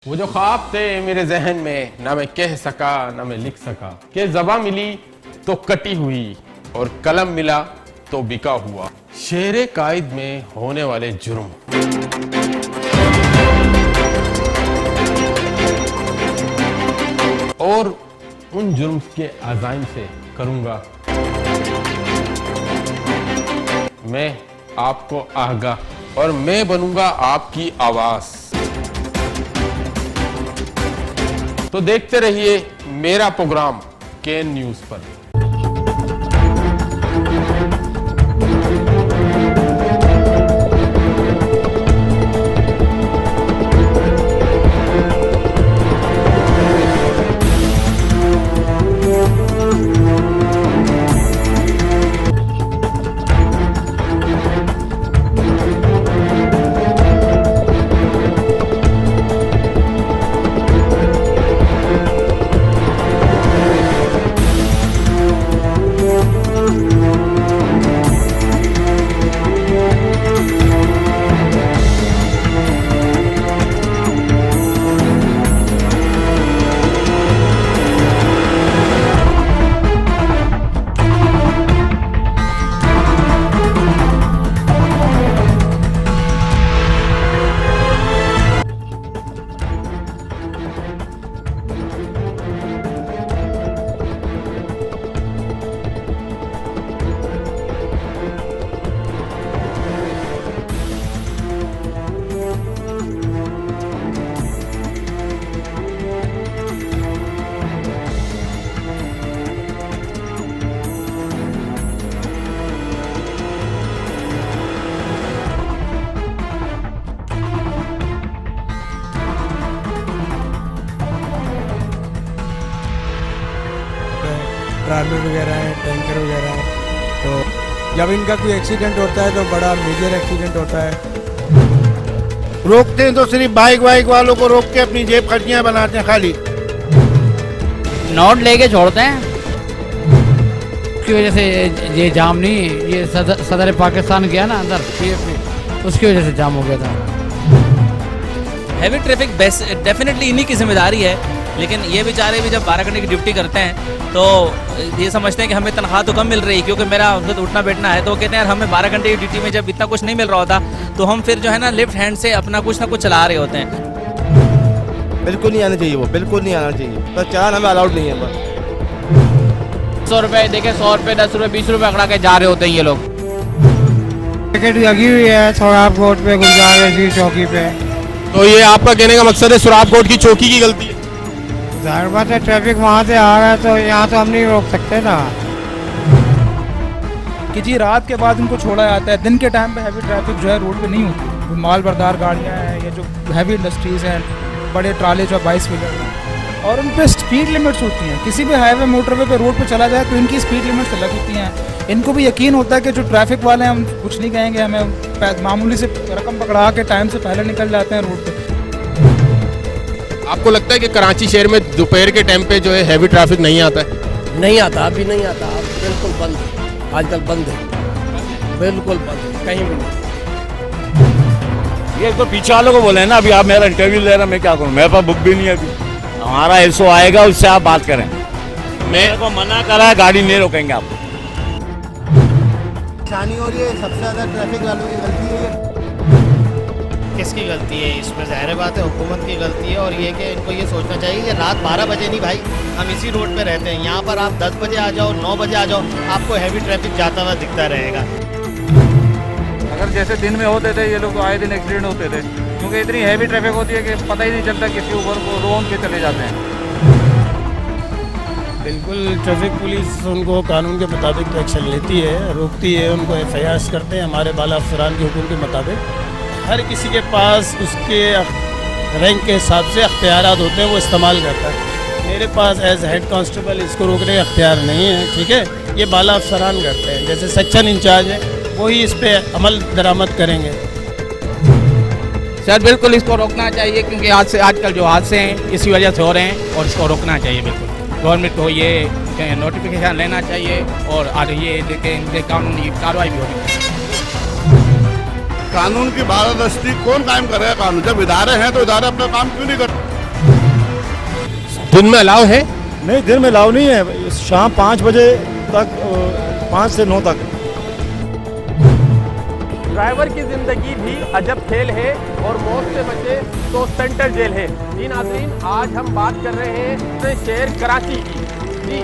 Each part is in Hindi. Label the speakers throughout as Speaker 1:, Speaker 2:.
Speaker 1: वो जो ख्वाब थे मेरे जहन में, ना मैं कह सका ना मैं लिख सका, कि ज़बां मिली तो कटी हुई और कलम मिला तो बिका हुआ। शेरे कायद में होने वाले जुर्म, और उन जुर्म के अज़ाइम से करूंगा मैं आपको आगाह, और मैं बनूंगा आपकी आवाज। तो देखते रहिए मेरा प्रोग्राम केन न्यूज पर।
Speaker 2: ट्राली वगैरह है, टैंकर वगैरह है, तो जब इनका कोई एक्सीडेंट होता है तो बड़ा मेजर एक्सीडेंट होता है।
Speaker 3: रोकते हैं तो सिर्फ बाइक वालों को रोक के अपनी जेब खर्चियाँ बनाते हैं खाली।
Speaker 4: नोट लेके छोड़ते हैं, उसकी वजह से ये जाम नहीं, ये सदर पाकिस्तान गया ना अंदर PF, उसकी वजह से जाम हो गया था।
Speaker 5: हैवी ट्रैफिक डेफिनेटली इन्हीं की जिम्मेदारी है, लेकिन ये बेचारे भी जब 12 घंटे की ड्यूटी करते हैं तो ये समझते हैं कि हमें तनख्वाह तो कम मिल रही है, क्योंकि मेरा उठना बैठना है। तो वो कहते हैं यार हमें 12 घंटे की ड्यूटी में जब इतना कुछ नहीं मिल रहा होता तो हम फिर जो है ना लेफ्ट हैंड से अपना कुछ ना कुछ चला रहे होते हैं।
Speaker 3: बिल्कुल नहीं आना चाहिए, वो बिल्कुल नहीं आना चाहिए, तो चालान हमें अलाउड नहीं है। बस
Speaker 4: 100 रुपये देखे, 100 रुपये, 10 रुपये, 20 रुपये अकड़ा के जा रहे होते हैं ये लोग।
Speaker 2: टिकट लगी हुई है सोराब कोट पे, गुरुद्वारे की चौकी पे।
Speaker 1: तो ये आपका कहने का मकसद है सुराब कोट की चौकी की गलती है?
Speaker 2: जाहिर बात है, ट्रैफिक वहाँ से आ रहा है तो यहाँ तो हम नहीं रोक सकते ना।
Speaker 6: कि जी रात के बाद उनको छोड़ा जाता है, दिन के टाइम पे हैवी ट्रैफिक जो है रोड पे नहीं होती। माल बरदार गाड़ियाँ हैं, ये जो हैवी इंडस्ट्रीज़ हैं, बड़े ट्राले जो 22 व्हीलर हैं, और उन पे स्पीड लिमिट्स होती हैं। किसी भी हाईवे मोटरवे पे रोड पे चला जाए तो इनकी स्पीड लिमिट्स अलग होती हैं। इनको भी यकीन होता है कि जो ट्रैफिक वाले हैं हम कुछ नहीं कहेंगे, हमें मामूली से रकम पकड़ा के टाइम से पहले निकल जाते हैं रोड पे।
Speaker 1: आपको लगता है कि कराची शहर में दोपहर के टाइम पे जो है हैवी ट्रैफिक नहीं आता है?
Speaker 7: नहीं आता, अभी नहीं आता, अब बिल्कुल बंद है, आजकल बंद है, बिल्कुल बंद है, कहीं भी नहीं।
Speaker 8: ये तो पीछे वालों को बोले ना, अभी आप मेरा इंटरव्यू ले रहे, मैं क्या करूँ, मेरे पास बुक भी नहीं है अभी। हमारा एसओ आएगा, उससे आप बात करें। मेरे को मना करा है, गाड़ी नहीं रोकेंगे आप।
Speaker 3: परेशानी हो रही है, सबसे ज़्यादा ट्रैफिक वालों की गलती है।
Speaker 7: किसकी गलती है इसमें? ज़ाहिर बात है हुकूमत की गलती है। और ये कि इनको ये सोचना चाहिए कि रात 12 बजे नहीं भाई, हम इसी रोड पे रहते हैं, यहाँ पर आप 10 बजे आ जाओ, 9 बजे आ जाओ, आपको हैवी ट्रैफिक जाता हुआ दिखता रहेगा।
Speaker 6: अगर जैसे दिन में होते थे ये लोग तो आए दिन एक्सीडेंट होते थे, क्योंकि इतनी हैवी ट्रैफिक होती है कि पता ही नहीं चलता किसी ऊपर को रोन के चले जाते हैं।
Speaker 3: बिल्कुल, ट्रैफिक पुलिस उनको कानून के मुताबिक तो एक्शन लेती है, रोकती है, उनको FIR करते हैं हमारे बाला अफसरान के हुक्म के मुताबिक। हर किसी के पास उसके रैंक के हिसाब से अख्तियारात होते हैं, वो इस्तेमाल करता है। मेरे पास एज हेड कांस्टेबल इसको रोकने का अख्तियार नहीं है, ठीक है, ये बाला अफसरान करते हैं। जैसे सेक्शन इंचार्ज है वही इस पर अमल दरामद करेंगे।
Speaker 4: सर बिल्कुल इसको रोकना चाहिए, क्योंकि आजकल जो हादसे हैं इसी वजह से हो रहे हैं, और इसको रोकना चाहिए। बिल्कुल गवर्नमेंट को ये नोटिफिकेशन लेना चाहिए और ये देखें कानूनी कार्रवाई भी होनी चाहिए।
Speaker 3: कानून की पारदर्शी कौन कायम करेगा? कानून जब इदारे हैं तो इदारे अपना काम क्यों नहीं करते?
Speaker 1: दिन में अलाउ है?
Speaker 9: नहीं, दिन में अलाउ नहीं है, शाम 5 बजे तक, 5 से 9 तक।
Speaker 1: ड्राइवर की जिंदगी भी अजब खेल है और मौत से बचे तो सेंट्रल जेल है। जी नाज़रीन, आज हम बात कर रहे हैं शहर कराची की। जी,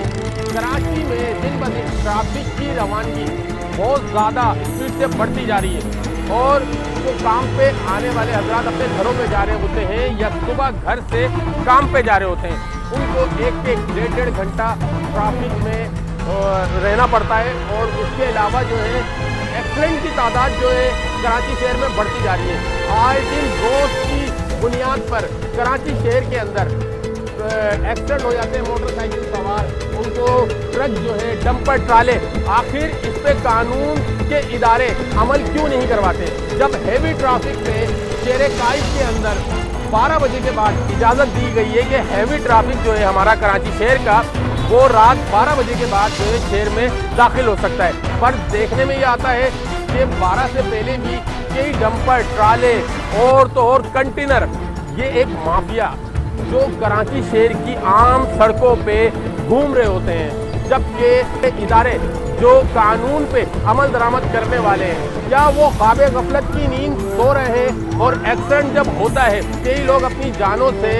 Speaker 1: कराची में दिन ब दिन ट्रैफिक की रवानगी बहुत ज़्यादा स्पीड से बढ़ती जा रही है और जो काम पे आने वाले हजरात अपने घरों में जा रहे होते हैं या सुबह घर से काम पे जा रहे होते हैं, उनको एक डेढ़ घंटा ट्रैफिक में रहना पड़ता है। और उसके अलावा जो है एक्सीडेंट की तादाद जो है कराची शहर में बढ़ती जा रही है। आए दिन रोज की बुनियाद पर कराची शहर के अंदर एक्सीडेंट हो जाते हैं मोटरसाइकिल सवार, उनको ट्रक जो है डंपर ट्राले, आखिर इस पे कानून के इदारे अमल क्यों नहीं करवाते? जब हैवी ट्रैफिक में शहर काइद के अंदर 12 बजे के बाद इजाज़त दी गई है कि हैवी ट्रैफिक जो है हमारा कराची शहर का वो रात 12 बजे के बाद जो है शहर में दाखिल हो सकता है, पर देखने में ये आता है कि 12 से पहले भी कई डंपर ट्राले और तो और कंटेनर, ये एक माफिया जो कराची शहर की आम सड़कों पे घूम रहे होते हैं, जबकि इदारे जो कानून पे अमल दरामद करने वाले हैं या वो ख्वाबे गफलत की नींद सो रहे हैं और एक्सीडेंट जब होता है कई लोग अपनी जानों से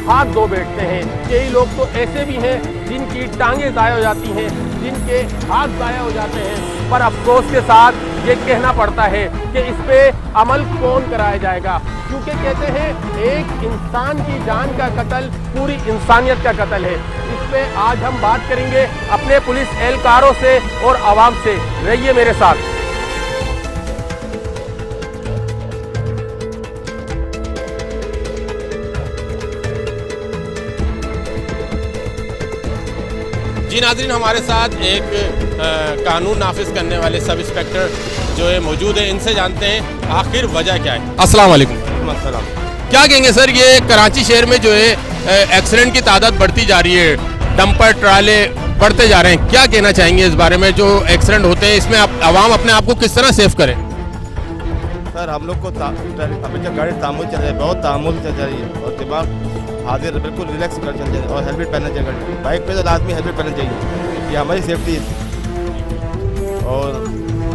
Speaker 1: हाथ धो बैठते हैं। कई लोग तो ऐसे भी हैं जिनकी टांगें ज़ाया हो जाती हैं, जिनके हाथ ज़ाया हो जाते हैं, पर अफसोस के साथ ये कहना पड़ता है कि इस पे अमल कौन कराया जाएगा, क्योंकि कहते हैं एक इंसान की जान का कत्ल पूरी इंसानियत का कत्ल है। इस पे आज हम बात करेंगे अपने पुलिस एहलकारों से और आवाम से। रहिए मेरे साथ। जी नाज़रीन, हमारे साथ एक कानून नाफिज करने वाले सब इंस्पेक्टर जो है मौजूद है, इनसे जानते हैं आखिर वजह क्या है। अस्सलाम वालेकुम। क्या कहेंगे सर, ये कराची शहर में जो है एक्सीडेंट की तादाद बढ़ती जा रही है, डंपर ट्राले बढ़ते जा रहे हैं, क्या कहना चाहेंगे इस बारे में? जो एक्सीडेंट होते हैं इसमें आवाम अपने आप को किस तरह सेफ करे?
Speaker 9: सर, हम लोग को हमेशा गाड़ी तामुल चल रही है, बहुत तामुल चल रही है और दिमाग हाजिर बिल्कुल रिलैक्स कर चल जाए और हेलमेट पहनना चाहिए। बाइक पे तो लाजमी हेलमेट पहनना चाहिए, ये हमारी सेफ्टी है और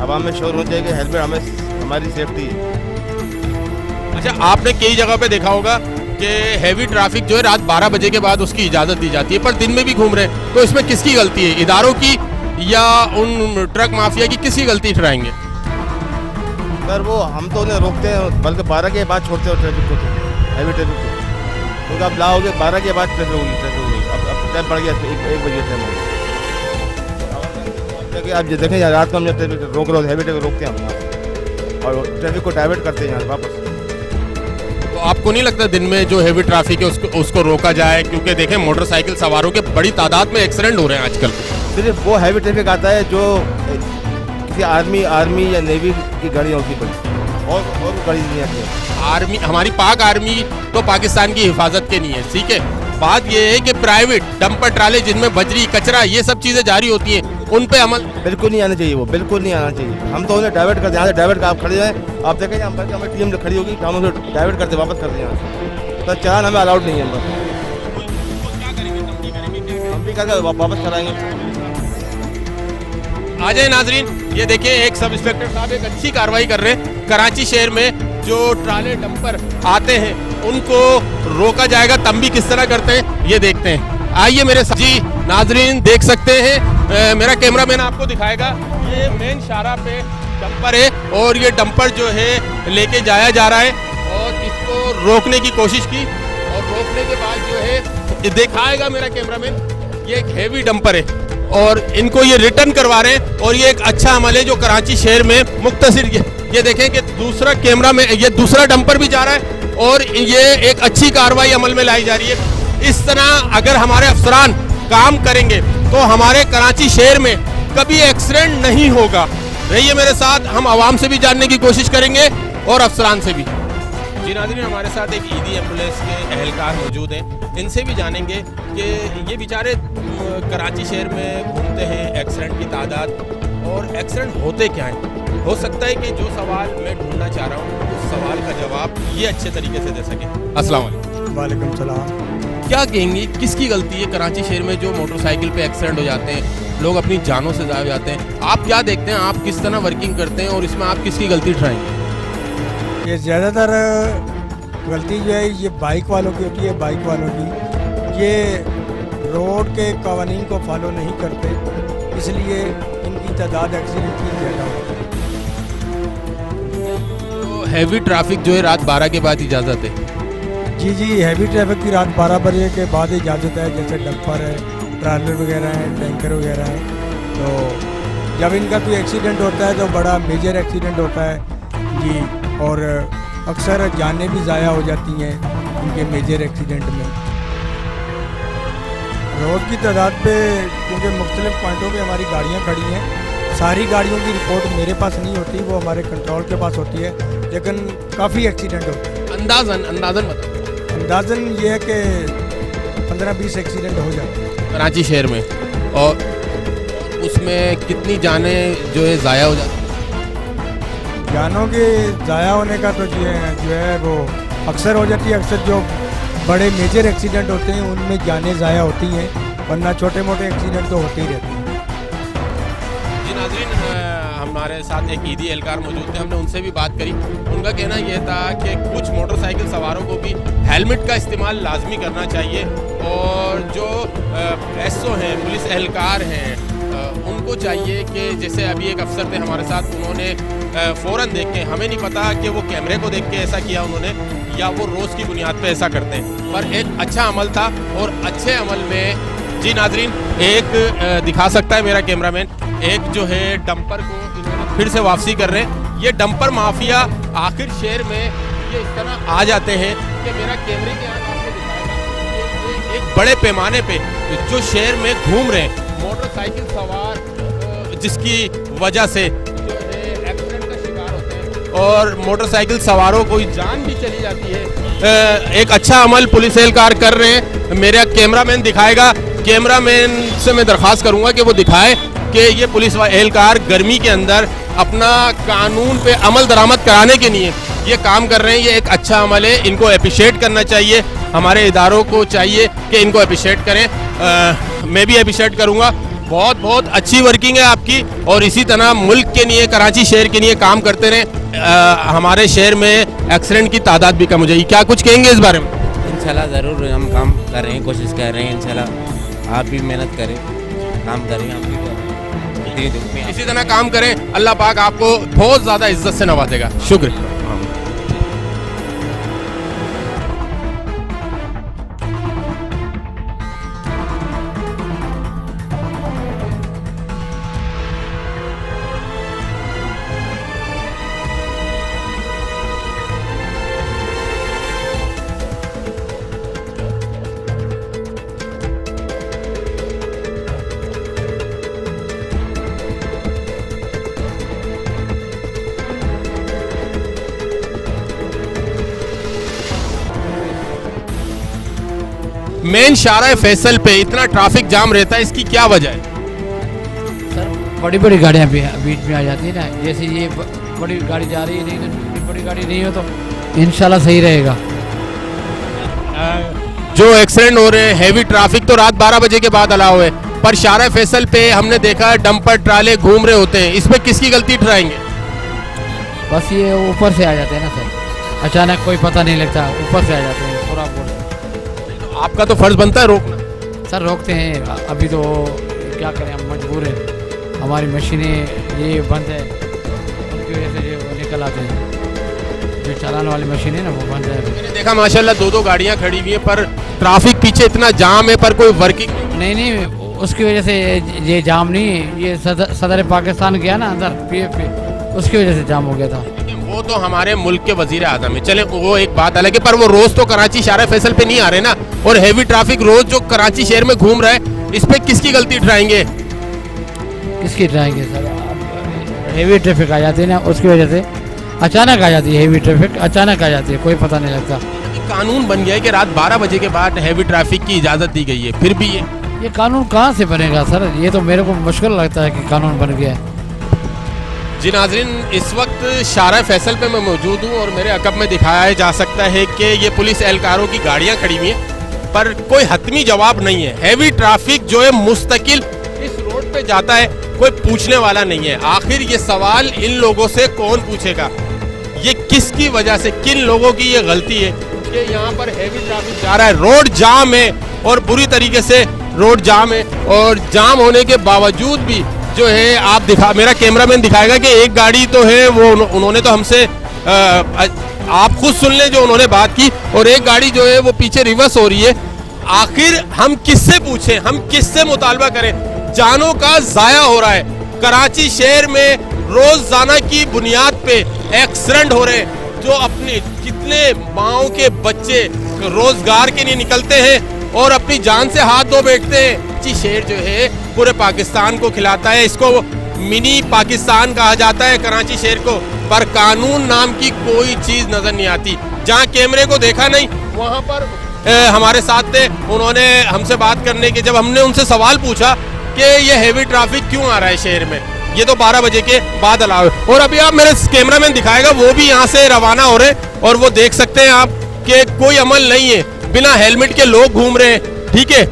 Speaker 9: आवाम में शोर हो जाएगा, हेलमेट हमें हमारी सेफ्टी है।
Speaker 1: अच्छा, आपने कई जगह पे देखा होगा कि हैवी ट्रैफिक जो है रात 12 बजे के बाद उसकी इजाज़त दी जाती है, पर दिन में भी घूम रहे हैं, तो इसमें किसकी गलती है? इदारों की या उन ट्रक माफिया की? किसकी गलती ठहराएंगे?
Speaker 9: सर, वो हम तो उन्हें रोकते हैं, बल्कि 12 के बाद छोड़ते हो ट्रैफिक को, हैवी ट्रैफिक को, क्योंकि आप लाओगे 12 के बाद ट्रैफिक होगी। अब टाइम बढ़ गया, 1 बजे टाइम हो गया। आप देखें रात को हम ट्रैफिक रोक रहे हो, हैवी ट्रैफिक रोकते हैं हम और ट्रैफिक को डाइवर्ट करते हैं यहाँ वापस।
Speaker 1: तो आपको नहीं लगता दिन में जो हैवी ट्रैफिक है उसको रोका जाए? क्योंकि देखें मोटरसाइकिल सवारों के बड़ी तादाद में एक्सीडेंट हो रहे हैं आजकल।
Speaker 9: सिर्फ वो हैवी ट्रैफिक आता है जो किसी आर्मी या नेवी की गाड़ियाँ होती पड़ी और गाड़ी नहीं आती है।
Speaker 1: आर्मी, हमारी पाक आर्मी तो पाकिस्तान की हिफाजत के नहीं है, ठीक है। बात ये है कि प्राइवेट डंपर ट्राले जिनमें बजरी कचरा ये सब चीज़ें जारी होती हैं, उन पे अमल
Speaker 9: बिल्कुल नहीं आना चाहिए, वो बिल्कुल नहीं आना चाहिए। हम तो उन्हें डाइवर्ट करते हैं, यहाँ से डाइवर्ट आप खड़े हैं, आप देखें हमारी टीम खड़ी होगी, हम उन्हें डाइवर्ट करते वापस करते हैं यहाँ से, तो चालान हमें अलाउड नहीं है। हम भी करके वापस कराएंगे।
Speaker 1: आ जाए नाजरीन, ये देखिए एक सब इंस्पेक्टर साहब एक अच्छी कार्रवाई कर रहे हैं। कराची शहर में जो ट्राले डंपर आते हैं उनको रोका जाएगा, तंबी किस तरह करते हैं ये देखते हैं। आइए मेरे साथ। जी नाजरीन, देख सकते हैं, मेरा कैमरामैन आपको दिखाएगा, ये मेन शाहराह पे डंपर है और ये डंपर जो है लेके जाया जा रहा है और इसको रोकने की कोशिश की और रोकने के बाद जो है दिखाएगा मेरा कैमरामैन, ये एक हैवी डंपर है और इनको ये रिटर्न करवा रहे हैं और ये एक अच्छा अमल है जो कराची शहर में मुख्तसर। ये देखें कि दूसरा कैमरा में ये दूसरा डंपर भी जा रहा है और ये एक अच्छी कार्रवाई अमल में लाई जा रही है। इस तरह अगर हमारे अफसरान काम करेंगे तो हमारे कराची शहर में कभी एक्सीडेंट नहीं होगा। रहिए मेरे साथ, हम आवाम से भी जानने की कोशिश करेंगे और अफसरान से भी। जी नाज़रीन, हमारे साथ एक ईदी एम्बुलेंस के एहलकार मौजूद हैं, इनसे भी जानेंगे कि ये बेचारे कराची शहर में घूमते हैं, एक्सीडेंट की तादाद और एक्सीडेंट होते क्या हैं। हो सकता है कि जो सवाल मैं ढूंढना चाह रहा हूँ उस सवाल का जवाब ये अच्छे तरीके से दे सके। अस्सलाम वालेकुम।
Speaker 2: वालेकुम सलाम।
Speaker 1: क्या कहेंगे किसकी गलती है कराची शहर में जो मोटरसाइकिल पे एक्सीडेंट हो जाते हैं, लोग अपनी जानों से ज़ाया हो जाते हैं? आप क्या देखते हैं, आप किस तरह वर्किंग करते हैं और इसमें आप किसकी गलती उठाएंगे?
Speaker 2: ये ज़्यादातर गलती जो है ये बाइक वालों की होती है, बाइक वालों की। ये रोड के कवानीन को फॉलो नहीं करते, इसलिए इनकी तादाद एक्सीडेंट की ज़्यादा होती है।
Speaker 1: तो हैवी ट्रैफिक जो है रात 12 के बाद इजाज़त है?
Speaker 2: जी, हैवी ट्रैफिक की रात 12 बजे के बाद इजाज़त है, जैसे डंपर है, ट्रैलर वगैरह हैं, टैंकर वगैरह हैं। तो जब इनका कोई एक्सीडेंट होता है तो बड़ा मेजर एक्सीडेंट होता है जी, और अक्सर जानें भी ज़ाया हो जाती हैं इनके मेजर एक्सीडेंट में। रोड की तादाद पे क्योंकि मुख्तलिफ पॉइंटों पे हमारी गाड़ियाँ खड़ी हैं, सारी गाड़ियों की रिपोर्ट मेरे पास नहीं होती, वो हमारे कंट्रोल के पास होती है, लेकिन काफ़ी एक्सीडेंट होते हैं।
Speaker 1: अंदाज़न बताओ।
Speaker 2: अंदाज़न ये है कि 15-20 एक्सीडेंट हो जाते हैं
Speaker 1: कराची शहर में, और उसमें कितनी जानें जो है ज़ाया हो जाती हैं?
Speaker 2: जानों के ज़ाया होने का तो जो है वो अक्सर हो जाती है। अक्सर जो बड़े मेजर एक्सीडेंट होते हैं उनमें जानें ज़ाया होती हैं, वरना छोटे मोटे एक्सीडेंट तो होते ही रहते हैं।
Speaker 1: जी नाज़रीन, हमारे साथ एक ईदी एहलकार मौजूद थे, हमने उनसे भी बात करी। उनका कहना यह था कि कुछ मोटरसाइकिल सवारों को भी हेलमेट का इस्तेमाल लाजमी करना चाहिए, और जो एसओ हैं, पुलिस एहलकार हैं, उनको चाहिए कि जैसे अभी एक अफसर थे हमारे साथ, उन्होंने फ़ौरन देख के, हमें नहीं पता कि वो कैमरे को देख के ऐसा किया उन्होंने या वो रोज़ की बुनियाद पे ऐसा करते हैं, पर एक अच्छा अमल था। और अच्छे अमल में जी नाज़रीन, एक दिखा सकता है मेरा कैमरामैन, एक जो है डंपर को इन्होंने फिर से वापसी कर रहे हैं। ये डंपर माफिया आखिर शहर में ये इस तरह आ जाते हैं कि मेरा कैमरे के आंख आपको दिखाएगा कि एक बड़े पैमाने पे जो शहर में घूम रहे हैं मोटरसाइकिल सवार, जिसकी वजह से जो है एक्सीडेंट का शिकार होते हैं और मोटरसाइकिल सवारों को जान भी चली जाती है। एक अच्छा अमल पुलिस एहलकार कर रहे हैं, मेरा कैमरामैन दिखाएगा। कैमरामैन से मैं दरख्वास्त करूंगा कि वो दिखाए कि ये पुलिस एहलकार गर्मी के अंदर अपना कानून पे अमल दरामद कराने के लिए ये काम कर रहे हैं। ये एक अच्छा अमल है, इनको अप्रिशिएट करना चाहिए, हमारे इदारों को चाहिए कि इनको अप्रिशिएट करें। मैं भी अप्रिशिएट करूंगा, बहुत बहुत अच्छी वर्किंग है आपकी, और इसी तरह मुल्क के लिए, कराची शहर के लिए काम करते रहें। हमारे शहर में एक्सीडेंट की तादाद भी कम हो जाएगी। क्या कुछ कहेंगे इस बारे में?
Speaker 10: इंशाल्लाह ज़रूर हम काम कर रहे हैं, कोशिश कर रहे हैं। इंशाल्लाह आप भी मेहनत करें, काम करें, आप भी करें,
Speaker 1: इसी तरह काम करें। अल्लाह पाक आपको बहुत ज़्यादा इज्जत से नवाजेगा। शुक्रिया। मेन शारा फैसल पे इतना ट्रैफिक जाम रहता है, इसकी क्या वजह है?
Speaker 11: सर बड़ी बड़ी गाड़ियाँ भी बीच में आ जाती है ना, जैसे ये बड़ी गाड़ी जा रही है, नहीं बड़ी गाड़ी नहीं हो तो इंशाल्लाह सही रहेगा।
Speaker 1: जो एक्सीडेंट हो रहे हैं, हैवी ट्रैफिक तो रात 12 बजे के बाद अलाउ है, पर शारा फैसल पे हमने देखा डंपर ट्राले घूम रहे होते हैं, इसमें किसकी गलती ठहराएंगे?
Speaker 11: बस ये ऊपर से आ जाते हैं ना सर, अचानक कोई पता नहीं लगता, ऊपर से आ जाते हैं पूरा बोल।
Speaker 1: आपका तो फर्ज बनता है रोकना।
Speaker 11: सर रोकते हैं, अभी तो क्या करें, हम मजबूर हैं, हमारी मशीनें ये बंद है, उनकी वजह से वो निकल आते हैं, जो चलाने वाली मशीन है ना वो बंद है।
Speaker 1: मैंने देखा माशाल्लाह 2-2 गाड़ियां खड़ी हुई है, पर ट्रैफिक पीछे इतना जाम है, पर कोई वर्किंग
Speaker 11: नहीं, उसकी वजह से ये जाम नहीं, ये सदर पाकिस्तान गया ना अंदर PF, उसकी वजह से जाम हो गया था।
Speaker 1: वो तो हमारे मुल्क के वजीर आजम है, चले वो एक बात अलग है, पर वो रोज तो कराची शारा फैसल पे नहीं आ रहे ना, और हैवी ट्रैफिक रोज जो कराची शहर में घूम रहा है, इस पे किसकी गलती ठहराएंगे?
Speaker 11: किसकी ठहराएंगे सर? हैवी ट्रैफिक आ जाती है ना, उसकी वजह से अचानक आ जाती है, हैवी ट्रैफिक अचानक आ जाती है, कोई पता नहीं लगता।
Speaker 1: कानून बन गया है कि रात 12 बजे के बाद हैवी ट्रैफिक की इजाजत दी गई है, फिर भी ये
Speaker 11: कानून कहाँ से बनेगा सर? ये तो मेरे को मुश्किल लगता है कि कानून बन गया है।
Speaker 1: जी नाज़रीन, इस वक्त शारा फैसल पे मैं मौजूद हूँ और मेरे अकब में दिखाया जा सकता है कि ये पुलिस एहलकारों की गाड़ियाँ खड़ी हुई हैं, पर कोई हतमी जवाब नहीं है। हैवी ट्रैफिक जो है मुस्तकिल इस रोड पे जाता है, कोई पूछने वाला नहीं है। आखिर ये सवाल इन लोगों से कौन पूछेगा? ये किसकी वजह से, किन लोगों की ये गलती है कि यहाँ पर हैवी ट्रैफिक जा रहा है, रोड जाम है और बुरी तरीके से रोड जाम है। और जाम होने के बावजूद भी जो है आप मेरा कैमरामैन दिखाएगा कि एक गाड़ी तो है वो उन्होंने तो हमसे आप खुद सुन लें जो उन्होंने बात की, और एक गाड़ी जो है वो पीछे रिवर्स हो रही है। आखिर हम किससे पूछें, हम किससे मुतालबा करें? जानों का जाया हो रहा है। कराची शहर में रोजाना की बुनियाद पे एक्सीडेंट हो रहे हैं, जो अपनी कितने माओ के बच्चे रोजगार के लिए निकलते हैं और अपनी जान से हाथ धो बैठते हैं। कराची शहर जो है पूरे पाकिस्तान को खिलाता है, इसको मिनी पाकिस्तान कहा जाता है कराची शहर को, पर कानून नाम की कोई चीज नजर नहीं आती। जहां कैमरे को देखा नहीं वहां पर हमारे साथ थे, उन्होंने हमसे बात करने के जब हमने उनसे सवाल पूछा कि ये हैवी ट्रैफिक क्यों आ रहा है शहर में, ये तो 12 बजे के बाद अलाउ है। और अभी आप मेरे कैमरामैन दिखाएगा वो भी यहाँ से रवाना हो रहे हैं और वो देख सकते हैं आप कि कोई अमल नहीं है, बिना हेलमेट के लोग घूम रहे हैं, ठीक है।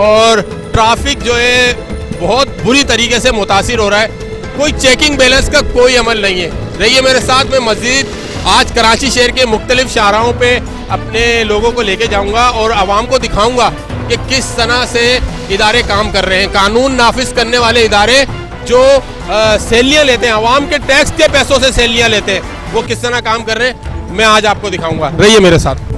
Speaker 1: और ट्रैफिक जो है बहुत बुरी तरीके से मुतासिर हो रहा है, कोई चेकिंग बैलेंस का कोई अमल नहीं है। रहिए मेरे साथ में मजीद आज कराची शहर के मुख्तलिफ शाहराहों पे अपने लोगों को लेके जाऊंगा और आवाम को दिखाऊंगा कि किस तरह से इदारे काम कर रहे हैं। कानून नाफिज करने वाले इदारे जो सैलियाँ लेते हैं, आवाम के टैक्स के पैसों से सैलियाँ लेते हैं, वो किस तरह काम कर रहे हैं मैं आज आपको दिखाऊंगा। रहिए मेरे साथ।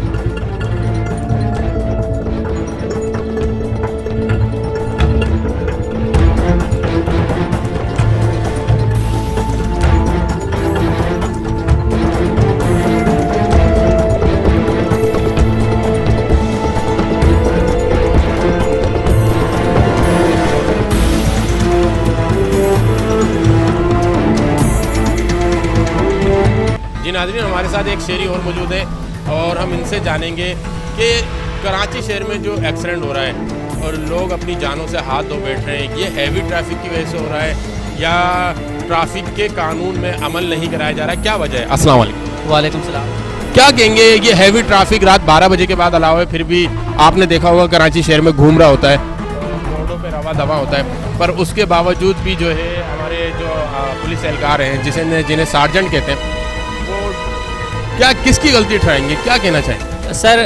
Speaker 1: जी नाज़रीन, हमारे साथ एक शहरी और मौजूद है और हम इनसे जानेंगे कि कराची शहर में जो एक्सीडेंट हो रहा है और लोग अपनी जानों से हाथ धो बैठ रहे हैं, ये हैवी ट्रैफिक की वजह से हो रहा है या ट्रैफिक के कानून में अमल नहीं कराया जा रहा है, क्या वजह है? अस्सलाम वालेकुम।
Speaker 5: वालेकुम सलाम।
Speaker 1: क्या कहेंगे, ये हैवी ट्रैफिक रात 12 बजे के बाद अलाउ है, फिर भी आपने देखा होगा कराची शहर में घूम रहा होता है, रोडों पे रवा दवा होता है, पर उसके बावजूद भी जो है हमारे जो पुलिस एहलकार हैं जिन्हें सार्जेंट कहते हैं, वो क्या किसकी गलती ठहराएंगे, क्या कहना चाहेंगे?
Speaker 5: सर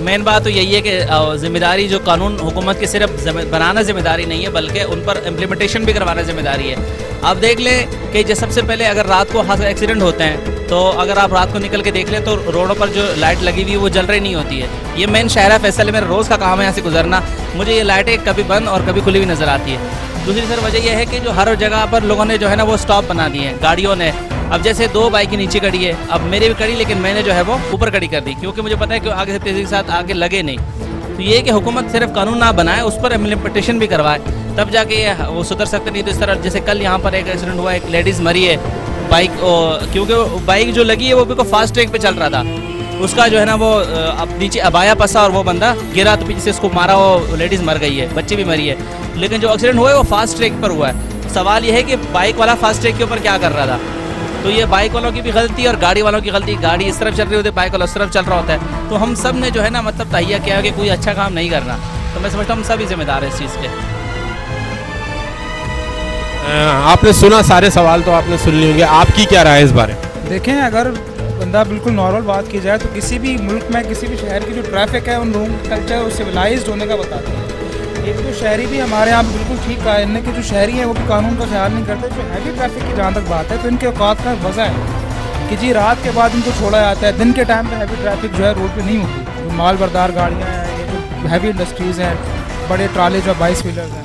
Speaker 5: मेन बात तो यही है कि ज़िम्मेदारी जो कानून हुकूमत की सिर्फ बनाना ज़िम्मेदारी नहीं है, बल्कि उन पर इम्प्लीमेंटेशन भी करवाना ज़िम्मेदारी है। आप देख लें कि जो सबसे पहले अगर रात को एक्सीडेंट होते हैं तो अगर आप रात को निकल के देख लें तो रोडों पर जो लाइट लगी हुई है वो जल रही नहीं होती है। ये मेन शहर फैसल मेरा रोज़ का काम है यहाँ से गुजरना, मुझे ये लाइटें कभी बंद और कभी खुली हुई नज़र आती है। दूसरी सर वजह यह है कि जो हर जगह पर लोगों ने जो है ना वो स्टॉप बना दिए हैं गाड़ियों ने। अब जैसे 2 बाइक नीचे खड़ी है, अब मेरी भी खड़ी, लेकिन मैंने जो है वो ऊपर खड़ी कर दी क्योंकि मुझे पता है कि आगे से तेज़ी के साथ आगे लगे नहीं। तो ये कि हुकूमत सिर्फ कानून ना बनाए, उस पर इम्प्लीमेंटेशन भी करवाए, तब जाके वो सुधर सकते। नहीं तो इस तरह जैसे कल यहाँ पर एक एक्सीडेंट हुआ, एक लेडीज़ मरी है बाइक, क्योंकि बाइक जो लगी है वो बिल्कुल फास्ट ट्रैक पे चल रहा था, उसका जो है ना वो अब नीचे अबाया पसा और वो बंदा गिरा तो पीछे से उसको मारा, वो लेडीज़ मर गई है, बच्ची भी मरी है। लेकिन जो एक्सीडेंट हुआ है वो फास्ट ट्रैक पर हुआ है। सवाल ये है कि बाइक वाला फास्ट ट्रैक के ऊपर क्या कर रहा था, तो ये बाइक वालों की भी गलती और गाड़ी वालों की गलती। गाड़ी इस तरफ चल रही होती है, बाइक वाला उस तरफ चल रहा होता है, तो हम सब ने जो है ना मतलब तहिया किया है कि कोई अच्छा काम नहीं करना। तो मैं समझता हूँ हम सभी जिम्मेदार हैं इस चीज़ के।
Speaker 1: आपने सुना सारे सवाल तो आपने सुन लिए होंगे, आपकी क्या राय है इस बारे में?
Speaker 6: देखें, अगर बंदा बिल्कुल नॉर्मल बात की जाए तो किसी भी मुल्क में किसी भी शहर की जो ट्रैफिक है उन लोगों का कल्चर और सिविलाइज्ड होने का बताते हैं। एक तो शहरी भी हमारे यहाँ बिल्कुल ठीक कहा इनने कि जो शहरी हैं वो भी कानून का ख्याल नहीं करते। जो हैवी ट्रैफिक की जहाँ तक बात है तो इनके औकात का वजह है कि जी रात के बाद इनको छोड़ा जाता है, दिन के टाइम पे हैवी ट्रैफिक जो है रोड पे नहीं होती। जो माल बरदार गाड़ियाँ हैं, ये जो हैवी इंडस्ट्रीज़ हैं, बड़े ट्राले जो 22 व्हीलर्स हैं,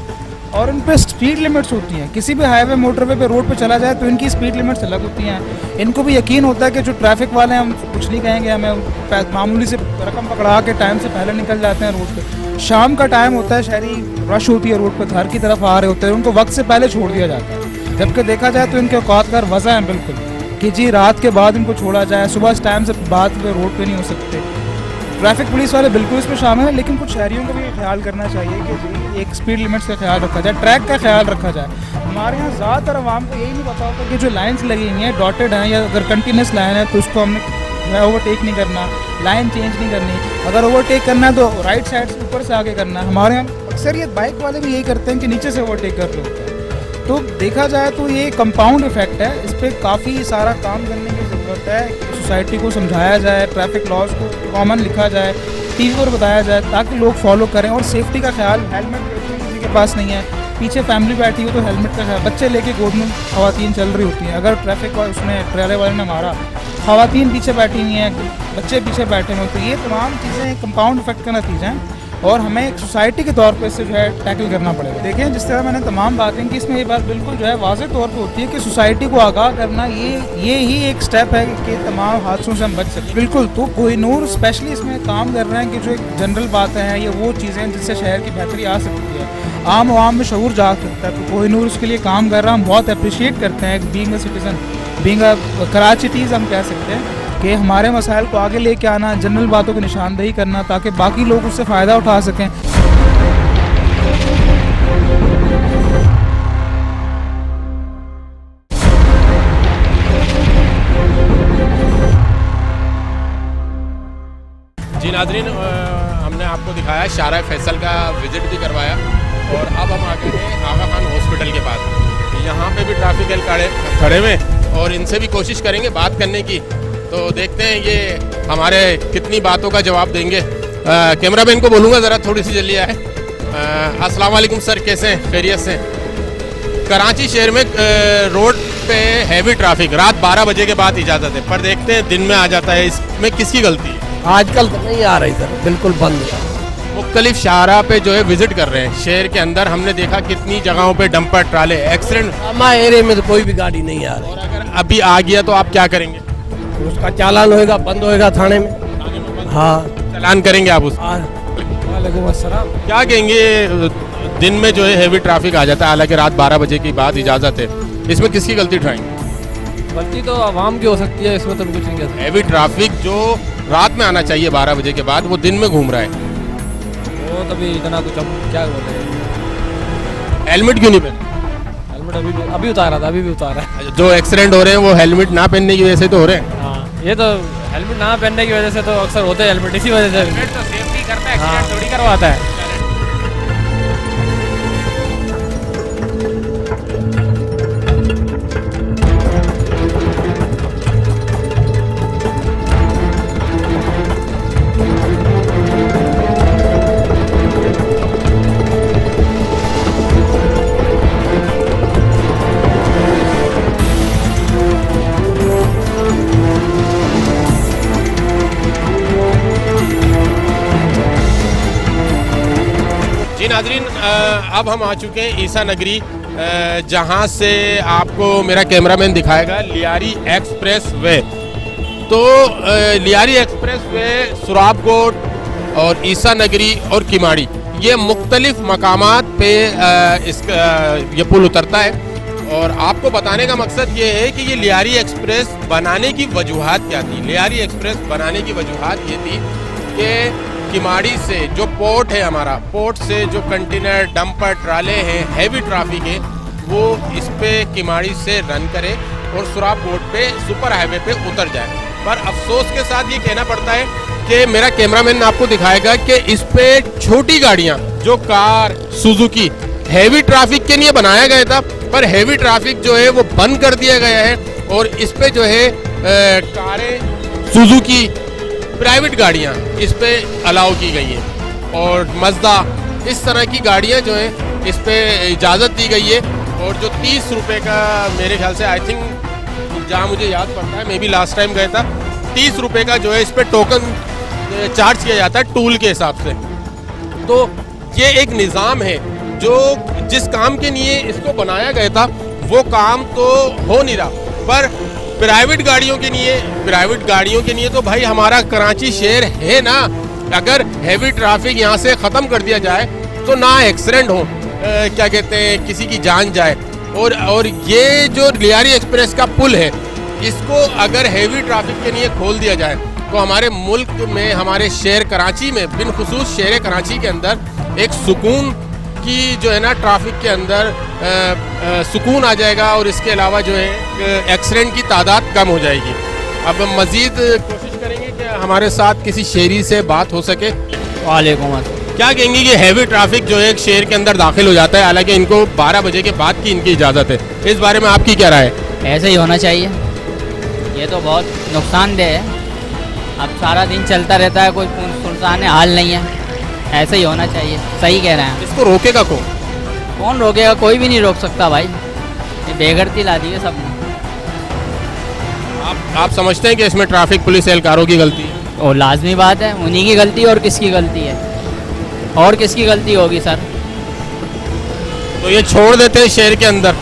Speaker 6: और उन पर स्पीड लिमिट्स होती हैं। किसी भी हाईवे मोटरवे पे रोड पे चला जाए तो इनकी स्पीड लिमिट्स अलग होती हैं। इनको भी यकीन होता है कि जो ट्रैफिक वाले हैं हम कुछ नहीं कहेंगे, हमें मामूली से रकम पकड़ा के टाइम से पहले निकल जाते हैं रोड पे। शाम का टाइम होता है, शहरी रश होती है रोड पे, घर की तरफ आ रहे होते हैं, उनको वक्त से पहले छोड़ दिया जाता है। जबकि देखा जाए तो इनके औकात का वजह है बिल्कुल कि जी रात के बाद इनको छोड़ा जाए, सुबह इस टाइम से बाद में रोड पे नहीं हो सकते। ट्रैफिक पुलिस वाले बिल्कुल इसमें शामिल हैं, लेकिन कुछ शहरियों को भी ख्याल करना चाहिए कि जी एक स्पीड लिमिट्स का ख्याल रखा जाए, ट्रैक का ख्याल रखा जाए। हमारे यहाँ ज़्यादातर आवाम को यही नहीं पता होता कि जो लाइन्स लगी हुई हैं डॉटेड हैं या अगर कंटिन्यूस लाइन है तो उसको हमने जो है ओवरटेक नहीं करना, लाइन चेंज नहीं करनी। अगर ओवरटेक करना है तो राइट साइड से ऊपर से आगे करना है। हमारे यहाँ अक्सरियत बाइक वाले भी यही करते हैं कि नीचे से ओवरटेक कर रहे होते हैं। तो देखा जाए तो ये कंपाउंड इफेक्ट है, इस पर काफ़ी सारा काम करने की ज़रूरत है। सोसाइटी को समझाया जाए, ट्रैफिक लॉज को कॉमन लिखा जाए, टीवी पर बताया जाए ताकि लोग फॉलो करें। और सेफ्टी का ख्याल, हेलमेट किसी के पास नहीं है, पीछे फैमिली बैठी हो तो हेलमेट का ख्याल, बच्चे लेके गोद में खवातीन चल रही होती हैं, अगर ट्रैफिक का उसने ट्रेलर वाले ने मारा, खवातीन पीछे बैठी हुई हैं, बच्चे पीछे बैठे हुए, तो ये तमाम चीज़ें कंपाउंड इफेक्ट का नतीजा हैं और हमें एक सोसाइटी के तौर पे इससे जो है टैकल करना पड़ेगा। देखें, जिस तरह मैंने तमाम बातें की, इसमें ये बात बिल्कुल जो है वाज़ेह तौर पे होती है कि सोसाइटी को आगाह करना ये ही एक स्टेप है कि तमाम हादसों से हम बच सकें। बिल्कुल, तो कोहिनूर स्पेशली इसमें काम कर रहे हैं कि जो एक जनरल बातें हैं, ये वो चीज़ें हैं जिससे शहर की बेहतरी आ सकती है, आम आवाम में शऊर जा सकता है। तो कोहिनूर उसके लिए काम कर रहा है, हम बहुत अप्रिशिएट करते हैं। Being a citizen, being a कराचीटीज़ हम कह सकते हैं कि हमारे मसाइल को आगे लेके आना, जनरल बातों की निशानदेही करना ताकि बाकी लोग उससे फ़ायदा उठा सकें।
Speaker 1: जी नाज़रीन, हमने आपको दिखाया शारा फैसल का विज़िट भी करवाया और अब हम आ गए हैं आगा खान हॉस्पिटल के पास। यहाँ पे भी ट्रैफिक खड़े हुए और इनसे भी कोशिश करेंगे बात करने की, तो देखते हैं ये हमारे कितनी बातों का जवाब देंगे। कैमरामैन को बोलूँगा ज़रा थोड़ी सी जल्दी आए। अस्सलाम वालेकुम सर, कैसे हैं? खैरियत से? कराची शहर में रोड पे हैवी ट्रैफिक, रात 12 बजे के बाद इजाज़त है, पर देखते हैं दिन में आ जाता है। इसमें किसकी गलती है?
Speaker 12: आजकल तो नहीं आ रही सर, बिल्कुल बंद है।
Speaker 1: मुख्तलिफ शाहरा पे जो है विजिट कर रहे हैं शहर के अंदर, हमने देखा कितनी जगहों पे डंपर ट्राले एक्सीडेंट।
Speaker 12: हमारे एरिया में तो कोई भी गाड़ी नहीं आ रही।
Speaker 1: और अगर अभी आ गया तो आप क्या करेंगे?
Speaker 12: उसका चालान होएगा, बंद होएगा थाने में। हाँ,
Speaker 1: चालान करेंगे आप उसका?
Speaker 12: वालेकुम अस्सलाम।
Speaker 1: क्या कहेंगे, दिन में जो है हैवी ट्रैफिक आ जाता है, हालांकि रात 12 बजे के बाद इजाज़त है, इसमें किसकी गलती उठाएंगे?
Speaker 12: गलती तो आवाम की हो सकती है, इसमें तो कुछ नहीं कहते।
Speaker 1: हैवी ट्रैफिक जो रात में आना चाहिए 12 बजे के बाद, वो दिन में घूम रहा है,
Speaker 12: वो तभी इतना कुछ हम क्या बोल रहे हैं।
Speaker 1: हेलमेट क्यों नहीं पहने?
Speaker 12: हेलमेट अभी उतारा था, अभी भी उतारा है।
Speaker 1: जो एक्सीडेंट हो रहे हैं वो हेलमेट ना पहनने की वजह से तो हो रहे हैं।
Speaker 12: हाँ, ये तो हेलमेट ना पहनने की वजह से तो अक्सर होते हैं, हेलमेट इसी वजह से।
Speaker 4: हेलमेट तो सेफ्टी करता है, एक्सीडेंट थोड़ी करवाता है।
Speaker 1: जी नाजरीन, अब हम आ चुके हैं ईसा नगरी, जहां से आपको मेरा कैमरामैन दिखाएगा लियारी एक्सप्रेस वे। तो लियारी एक्सप्रेस वे सुराबकोट और ईसा नगरी और किमाड़ी, ये मुख्तलिफ मकामात पे ये पुल उतरता है। और आपको बताने का मकसद ये है कि ये लियारी एक्सप्रेस बनाने की वजूहात क्या थी। लियारी एक्सप्रेस बनाने की वजूहात ये थी कि किमाड़ी से जो पोर्ट है हमारा, पोर्ट से जो कंटेनर, डंपर, ट्राले हैं, हैवी ट्रैफिक है, वो इस पे किमाड़ी से रन करे और सुराबकोट पे सुपर हाईवे पे उतर जाए। पर अफसोस के साथ ये कहना पड़ता है कि मेरा कैमरामैन आपको दिखाएगा कि इस पे छोटी गाड़ियाँ, जो कार, सुजुकी, हैवी ट्रैफिक के लिए बनाया गया था, पर हैवी ट्रैफिक जो है वो बंद कर दिया गया है और इस पे जो है कारें, सुजुकी, प्राइवेट गाड़ियाँ इस पे अलाउ की गई हैं और मज़दा, इस तरह की गाड़ियाँ जो हैं इस पे इजाज़त दी गई है। और जो 30 रुपये का, मेरे ख्याल से आई थिंक, जहाँ मुझे याद पड़ता है, मैं भी लास्ट टाइम गया था, 30 रुपये का जो है इस पे टोकन चार्ज किया जाता है टूल के हिसाब से। तो ये एक निज़ाम है जो जिस काम के लिए इसको बनाया गया था वो काम तो हो नहीं रहा, पर प्राइवेट गाड़ियों के लिए तो भाई हमारा कराची शहर है ना, अगर हैवी ट्रैफिक यहाँ से ख़त्म कर दिया जाए तो ना एक्सीडेंट हो, क्या कहते हैं, किसी की जान जाए। और ये जो लियारी एक्सप्रेस का पुल है, इसको अगर हैवी ट्रैफिक के लिए खोल दिया जाए तो हमारे मुल्क में, हमारे शहर कराची में, बिलखुसूस शहर कराची के अंदर एक सुकून की जो है ना, ट्रैफिक के अंदर सुकून आ जाएगा और इसके अलावा जो है एक्सीडेंट की तादाद कम हो जाएगी। अब मज़ीद कोशिश हमारे साथ किसी शहरी से बात हो सके।
Speaker 12: वालेकुम अस्सलाम।
Speaker 1: क्या कहेंगे कि हैवी ट्रैफिक जो है एक शहर के अंदर दाखिल हो जाता है, हालांकि इनको 12 बजे के बाद की इनकी इजाज़त है, इस बारे में आपकी क्या राय है?
Speaker 13: ऐसे ही होना चाहिए, ये तो बहुत नुकसानदेह है। अब सारा दिन चलता रहता है, कोई सुनसान हाल नहीं है, ऐसे ही होना चाहिए। सही कह रहे हैं।
Speaker 1: इसको रोकेगा कौन?
Speaker 13: कौन रोकेगा? कोई भी नहीं रोक सकता भाई, ये बेगरती ला दी है सबने।
Speaker 1: आप समझते हैं कि इसमें ट्रैफिक पुलिस एहलकारों की गलती है?
Speaker 13: और लाजमी बात है, उन्हीं की गलती और किसकी गलती है? और किसकी गलती होगी सर?
Speaker 1: तो ये छोड़ देते हैं शहर के अंदर,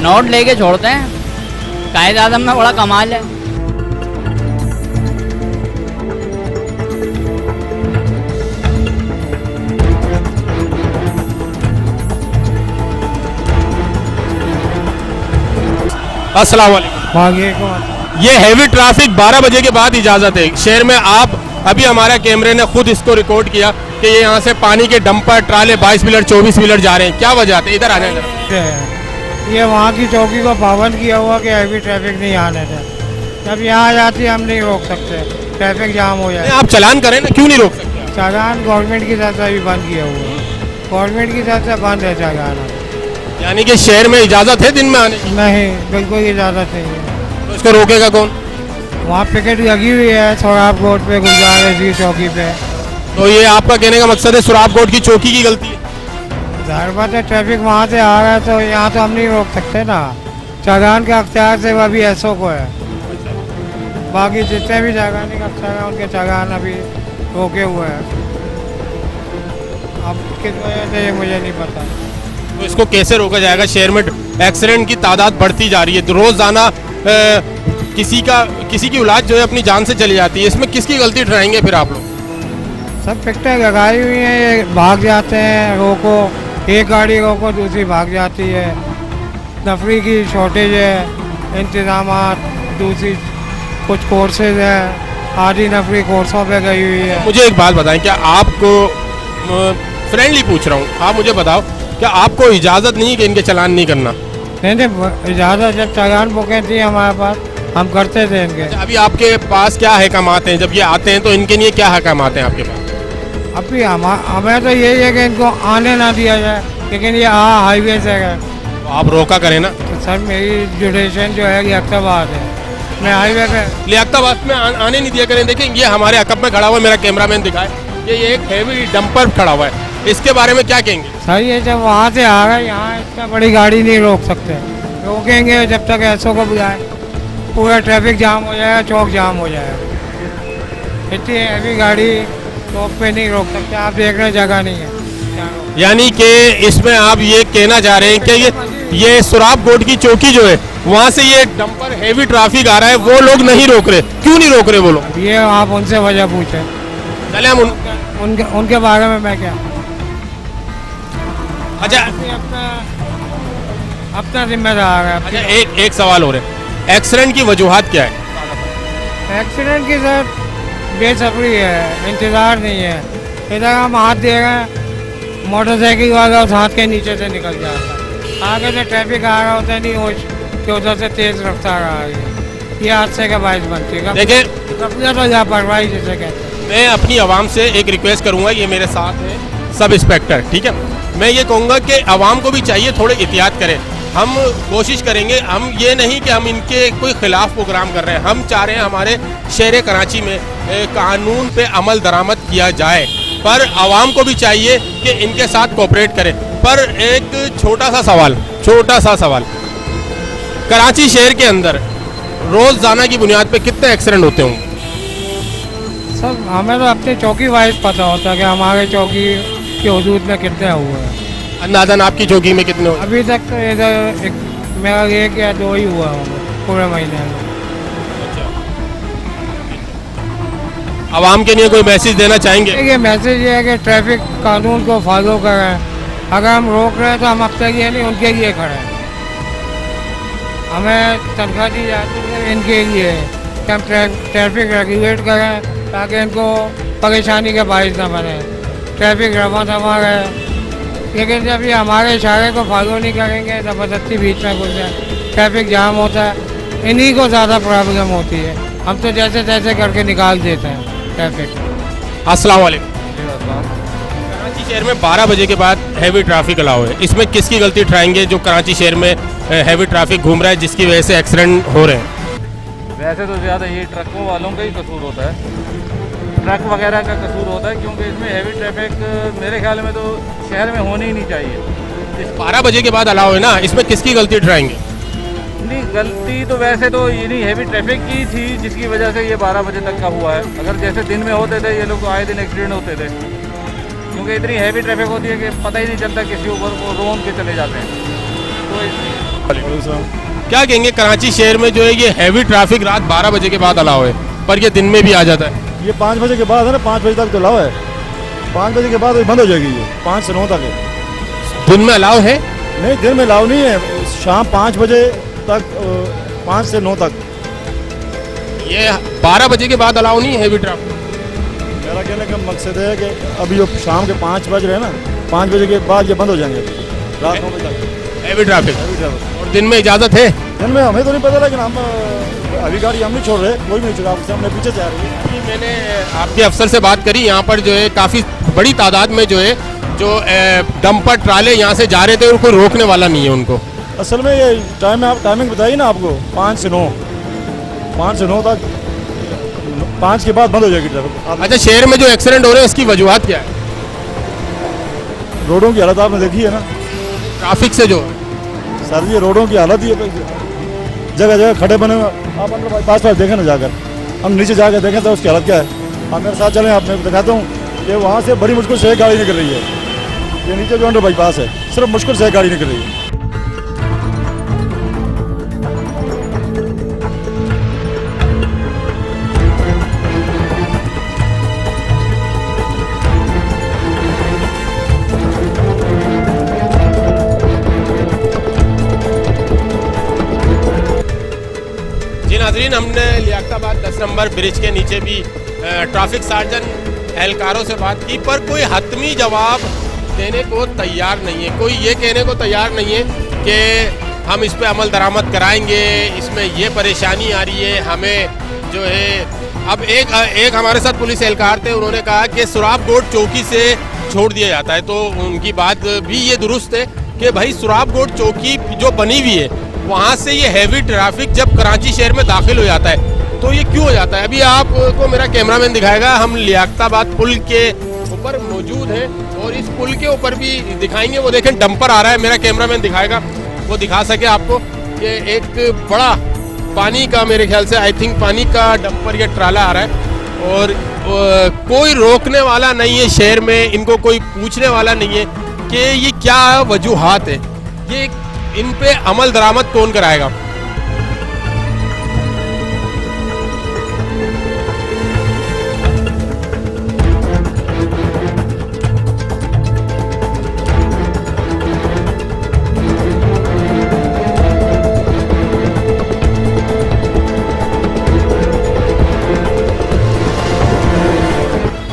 Speaker 13: नोट लेके छोड़ते हैं, कायदे आज़म में बड़ा कमाल है।
Speaker 1: अस्सलाम वालेकुम। ये हैवी ट्रैफिक 12 बजे के बाद इजाज़त है शहर में। आप अभी हमारा कैमरे ने खुद इसको रिकॉर्ड किया कि ये यहाँ से पानी के डंपर ट्राले 22 व्हीलर 24 व्हीलर जा रहे हैं, क्या वजह है? इधर आने
Speaker 2: ये वहाँ की चौकी को पाबंद किया हुआ कि हैवी ट्रैफिक नहीं आने थे। जब यहाँ आ जाती है हम नहीं रोक सकते, ट्रैफिक जाम हो जाए।
Speaker 1: आप चलान करें ना, क्यों नहीं रोक सकते?
Speaker 2: चालान गवर्नमेंट की तरफ से भी बंद किया हुआ है, गवर्नमेंट की तरफ से बंद है चालान।
Speaker 1: यानी कि शहर में इजाज़त है दिन में आने की?
Speaker 2: नहीं, बिल्कुल इजाज़त नहीं है।
Speaker 1: तो इसको रोकेगा कौन?
Speaker 2: वहाँ पिकेट लगी हुई है सोराब रोड पे, गुलजार जी चौकी पे।
Speaker 1: तो ये आपका कहने का मकसद है सुराबकोट की चौकी की गलती है?
Speaker 2: जाहिर बात है, ट्रैफिक वहाँ से आ रहा है तो यहाँ तो हम नहीं रोक सकते ना। चालान के अख्तियार से अभी एसओ को है, बाकी जितने भी चालानी का अख्तियार है उनके चालान अभी रोके हुए हैं। अब किस वजह से ये मुझे नहीं पता।
Speaker 1: तो इसको कैसे रोका जाएगा? शहर में एक्सीडेंट की तादाद बढ़ती जा रही है, रोज़ाना किसी की औलाद जो है अपनी जान से चली जाती है, इसमें किसकी गलती ठहराएंगे फिर आप लोग?
Speaker 2: सब पिकटें लगाई हुई हैं, ये भाग जाते हैं। रोको, एक गाड़ी रोको दूसरी भाग जाती है। नफरी की शॉर्टेज है, इंतज़ामात, दूसरी कुछ कोर्सेज है, आधी नफरी कोर्सों पे गई हुई है।
Speaker 1: मुझे एक बात बताएं, क्या आपको फ्रेंडली पूछ रहा हूँ, आप मुझे बताओ, क्या आपको इजाज़त नहीं है कि इनके चालान नहीं करना?
Speaker 2: नहीं, इजाज़त जब चालान बुकें थी हमारे पास, हम करते थे इनके।
Speaker 1: अभी आपके पास क्या अहकामात हैं? जब ये आते हैं तो इनके लिए क्या अहकामात हैं आपके पास?
Speaker 2: अभी हमें तो यही है कि इनको आने ना दिया जाए, लेकिन ये हाईवे से है
Speaker 1: तो आप रोका करें ना।
Speaker 2: तो सर मेरी जुडिशन जो है लियाकताबाद है, मैं हाईवे पे
Speaker 1: लियाकताबाद में आने नहीं दिया करें। देखें ये हमारे अकब में खड़ा हुआ है, मेरा कैमरामैन दिखाए, ये एक हैवी डंपर खड़ा हुआ है, इसके बारे में क्या कहेंगे?
Speaker 2: सर ये जब वहाँ से आ रहा है, यहाँ इतना बड़ी गाड़ी नहीं रोक सकते, रोकेंगे जब तक एसओ को बुलाए, पूरा ट्रैफिक जाम हो जाएगा, चौक जाम हो जाएगा। इतनी हैवी गाड़ी चौक पे नहीं रोक सकते, आप देख रहे जगह नहीं है।
Speaker 1: यानी कि इसमें आप ये कहना चाह रहे हैं कि ये सुराबकोट की चौकी जो है वहाँ से ये डंपर हैवी ट्रैफिक आ रहा है, वो लोग नहीं रोक रहे, क्यों नहीं रोक रहे वो लोग?
Speaker 2: ये आप उनसे वजह पूछे।
Speaker 1: चले हम
Speaker 2: उनके बारे में मैं क्या।
Speaker 1: अच्छा,
Speaker 2: अपना जिम्मेदार है।
Speaker 1: अच्छा, एक सवाल हो रहा है, एक्सीडेंट की वजूहात क्या है?
Speaker 2: एक्सीडेंट की सर बेसब्री है, इंतज़ार नहीं है। इधर हम हाथ दे रहे हैं, मोटरसाइकिल वाला उस हाथ के नीचे से निकल जाता है, आगे से ट्रैफिक आ रहा होता है, नहीं होश कि उधर से तेज़ रफ्तार आ रही है, ये हादसे का बायस बनती है।
Speaker 1: देखिए,
Speaker 2: तो लापरवाही जिसे कहते हैं।
Speaker 1: मैं अपनी आवाम से एक रिक्वेस्ट करूंगा, ये मेरे साथ है सब इंस्पेक्टर, ठीक है, मैं ये कहूँगा कि आवाम को भी चाहिए थोड़े एहतियात करें। हम कोशिश करेंगे, हम ये नहीं कि हम इनके कोई ख़िलाफ़ प्रोग्राम कर रहे हैं, हम चाह रहे हैं हमारे शहर कराची में कानून पे अमल दरामद किया जाए, पर आवाम को भी चाहिए कि इनके साथ कोऑपरेट करें। पर एक छोटा सा सवाल, कराची शहर के अंदर रोज़ाना की बुनियाद पे कितने एक्सीडेंट होते होंगे?
Speaker 2: सर हमें तो अपनी चौकी वाइज पता होता है कि हमारे चौकी के हदूद में कितने हुए हैं।
Speaker 1: अंदाज़न आपकी चौकी में कितने हुए?
Speaker 2: अभी तक तो इधर मेरा 1 या 2 ही हुआ होगा पूरे महीने में।
Speaker 1: आवाम के लिए कोई मैसेज देना चाहेंगे?
Speaker 2: ये मैसेज ये है कि ट्रैफिक कानून को फॉलो करें। अगर हम रोक रहे हैं तो हम अपने लिए नहीं, उनके लिए खड़े हैं। हमें तनख्वाह दी जाती है इनके लिए कि हम ट्रैफिक रेगुलेट करें ताकि इनको परेशानी का बायस ना बने, ट्रैफिक रवा दवा रहे। लेकिन जब ये हमारे इशारे को फॉलो नहीं करेंगे, ज़बरदस्ती बीच में घुस जाए, ट्रैफिक जाम होता है, इन्हीं को ज़्यादा प्रॉब्लम होती है। हम तो जैसे तैसे करके निकाल देते हैं।
Speaker 11: परफेक्ट।
Speaker 1: अस्सलाम वालेकुम। कराची शहर में 12 बजे के बाद हैवी ट्रैफिक अलाउ है, इसमें किसकी गलती उठाएंगे जो कराची शहर में हैवी ट्रैफिक घूम रहा है जिसकी वजह से एक्सीडेंट हो रहे हैं?
Speaker 12: वैसे तो ज़्यादा ये ट्रकों वालों का ही कसूर होता है, ट्रक वगैरह का कसूर होता है, क्योंकि इसमें हैवी ट्रैफिक मेरे ख्याल में तो शहर में होनी ही नहीं चाहिए।
Speaker 1: इस 12 बजे के बाद अलाउ है ना, इसमें किसकी गलती उठाएंगे?
Speaker 12: नहीं, गलती तो वैसे तो ये नहीं हैवी ट्रैफिक की थी जिसकी वजह से ये 12 बजे तक का हुआ है। अगर जैसे दिन में होते थे ये लोग आए दिन एक्सीडेंट होते थे, क्योंकि इतनी हैवी ट्रैफिक होती है कि पता ही नहीं चलता किसी ऊपर वो रोन के चले जाते हैं। तो इसलिए
Speaker 1: क्या कहेंगे कराची शहर में जो है ये हैवी ट्रैफिक रात 12 बजे के बाद अलाउ है पर ये दिन में भी आ जाता है?
Speaker 14: ये 5 बजे के बाद है ना, 5 बजे तक तो अलाउ है, 5 बजे के बाद बंद हो जाएगी ये, 5 से 9 तक है।
Speaker 1: दिन में अलाउ है?
Speaker 14: नहीं, दिन में अलाउ नहीं है, शाम 5 बजे तक, 5 से 9 तक।
Speaker 1: ये 12 बजे के बाद अलाउ नहीं है हैवी ट्रैफिक?
Speaker 14: मेरा कहने का मकसद है कि अभी जो शाम के 5 बज रहे हैं ना, 5 बजे के बाद ये बंद हो जाएंगे रात 9 बजे तक
Speaker 1: हैवी ट्रैफिक। और दिन में इजाज़त है?
Speaker 14: दिन में हमें तो नहीं पता, लेकिन हम अभी गाड़ी हम नहीं छोड़ रहे, कोई भी नहीं छोड़ा, हमने पीछे से आ रही है।
Speaker 1: अभी मैंने आपके अफसर से बात करी, यहाँ पर जो है काफ़ी बड़ी तादाद में जो है जो डंपर ट्राले यहाँ से जा रहे थे और कोई रोकने वाला नहीं है उनको।
Speaker 14: असल में ये टाइम में आप टाइमिंग बताइए ना आपको, 5 से 9, 5 से 9 तक, 5 के बाद बंद हो जाएगी ट्रैफिक।
Speaker 1: अच्छा, शहर में जो एक्सीडेंट हो रहे हैं इसकी वजूहत क्या है?
Speaker 14: रोडों की हालत आपने देखी है ना,
Speaker 1: ट्रैफिक से जो
Speaker 14: सर ये रोडों की हालत ही है, जगह जगह खड़े बने हुए। आप अंडर बाईपास पर देखें ना जाकर, हम नीचे जाकर देखें तो उसकी हालत क्या है। आप मेरे साथ चलें, आपने दिखाता हूँ कि वहाँ से बड़ी मुश्किल से एक गाड़ी निकल रही है, ये नीचे जो अंडर बाईपास है सिर्फ मुश्किल से एक गाड़ी निकल रही है।
Speaker 1: नाज़रीन, हमने लियाकताबाद 10 नंबर ब्रिज के नीचे भी ट्रैफिक सार्जन एहलकारों से बात की पर कोई हतमी जवाब देने को तैयार नहीं है। कोई ये कहने को तैयार नहीं है कि हम इस पे अमल दरामद कराएंगे, इसमें ये परेशानी आ रही है हमें जो है। अब एक हमारे साथ पुलिस एहलकार थे, उन्होंने कहा कि सुराबगोट चौकी से छोड़ दिया जाता है, तो उनकी बात भी ये दुरुस्त है कि भाई सुराबगोट चौकी जो बनी हुई है वहाँ से ये हैवी ट्रैफिक जब कराची शहर में दाखिल हो जाता है तो ये क्यों हो जाता है? अभी आपको मेरा कैमरामैन दिखाएगा, हम लियाकताबाद पुल के ऊपर मौजूद हैं और इस पुल के ऊपर भी दिखाएंगे। वो देखें डंपर आ रहा है, मेरा कैमरामैन दिखाएगा, वो दिखा सके आपको कि एक बड़ा पानी का, मेरे ख्याल से आई थिंक पानी का डंपर या ट्राला आ रहा है और कोई रोकने वाला नहीं है शहर में, इनको कोई पूछने वाला नहीं है कि ये क्या वजूहात है, ये इन पे अमल दरामद कौन कराएगा?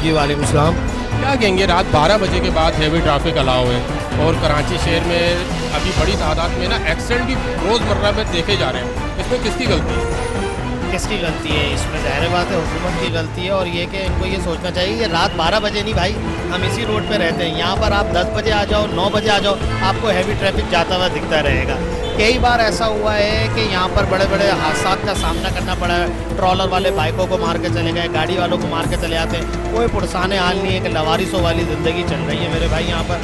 Speaker 7: जी वालेकुम सलाम।
Speaker 1: क्या कहेंगे, रात 12 बजे के बाद हैवी ट्रैफिक अलाउ है और कराची शहर में अभी बड़ी तादाद में ना एक्सीडेंट भी रोज़मर्रा में देखे जा रहे हैं, इसमें किसकी गलती है?
Speaker 7: किसकी गलती है? इसमें ज़ाहिर बात है हुकूमत की गलती है और ये कि इनको ये सोचना चाहिए कि रात 12 बजे नहीं भाई, हम इसी रोड पे रहते हैं, यहाँ पर आप 10 बजे आ जाओ, 9 बजे आ जाओ, आपको हैवी ट्रैफिक जाता हुआ दिखता रहेगा। कई बार ऐसा हुआ है कि यहाँ पर बड़े बड़े हादसा का सामना करना पड़ा है, ट्रॉलर वाले बाइकों को मार के चले गए, गाड़ी वालों को मार के चले आते हैं, कोई पुरसाने हाल नहीं है कि लवारिसों वाली ज़िंदगी चल रही है मेरे भाई। यहाँ पर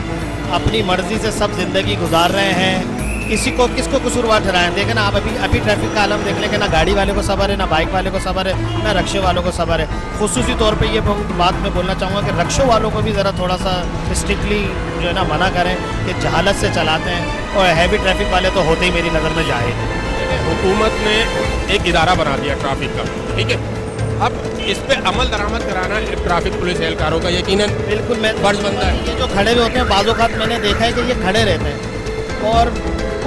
Speaker 7: अपनी मर्ज़ी से सब ज़िंदगी गुजार रहे हैं, किसको कसूरवार ठहराएं। देखें ना आप, अभी ट्रैफिक का आलम देख लें कि ना गाड़ी वाले को सबर है, ना बाइक वाले को सबर है, ना रक्शे वालों को सबर है। खुसूसी तौर पे ये बात मैं बोलना चाहूँगा कि रक्शों वालों को भी ज़रा थोड़ा सा स्ट्रिक्टली जो है ना मना करें कि जहालत से चलाते हैं, और हैवी ट्रैफिक वाले तो होते ही मेरी नज़र में जाए।
Speaker 1: हुकूमत ने एक इदारा बना दिया ट्रैफिक का, ठीक है, अब इस पे अमल दरामद कराना ट्रैफिक पुलिस एहलकारों का यकीनन
Speaker 7: बिल्कुल मैं
Speaker 1: फर्ज बनता है।
Speaker 7: ये जो खड़े हुए होते हैं बाज़ औक़ात मैंने देखा है कि ये खड़े रहते हैं और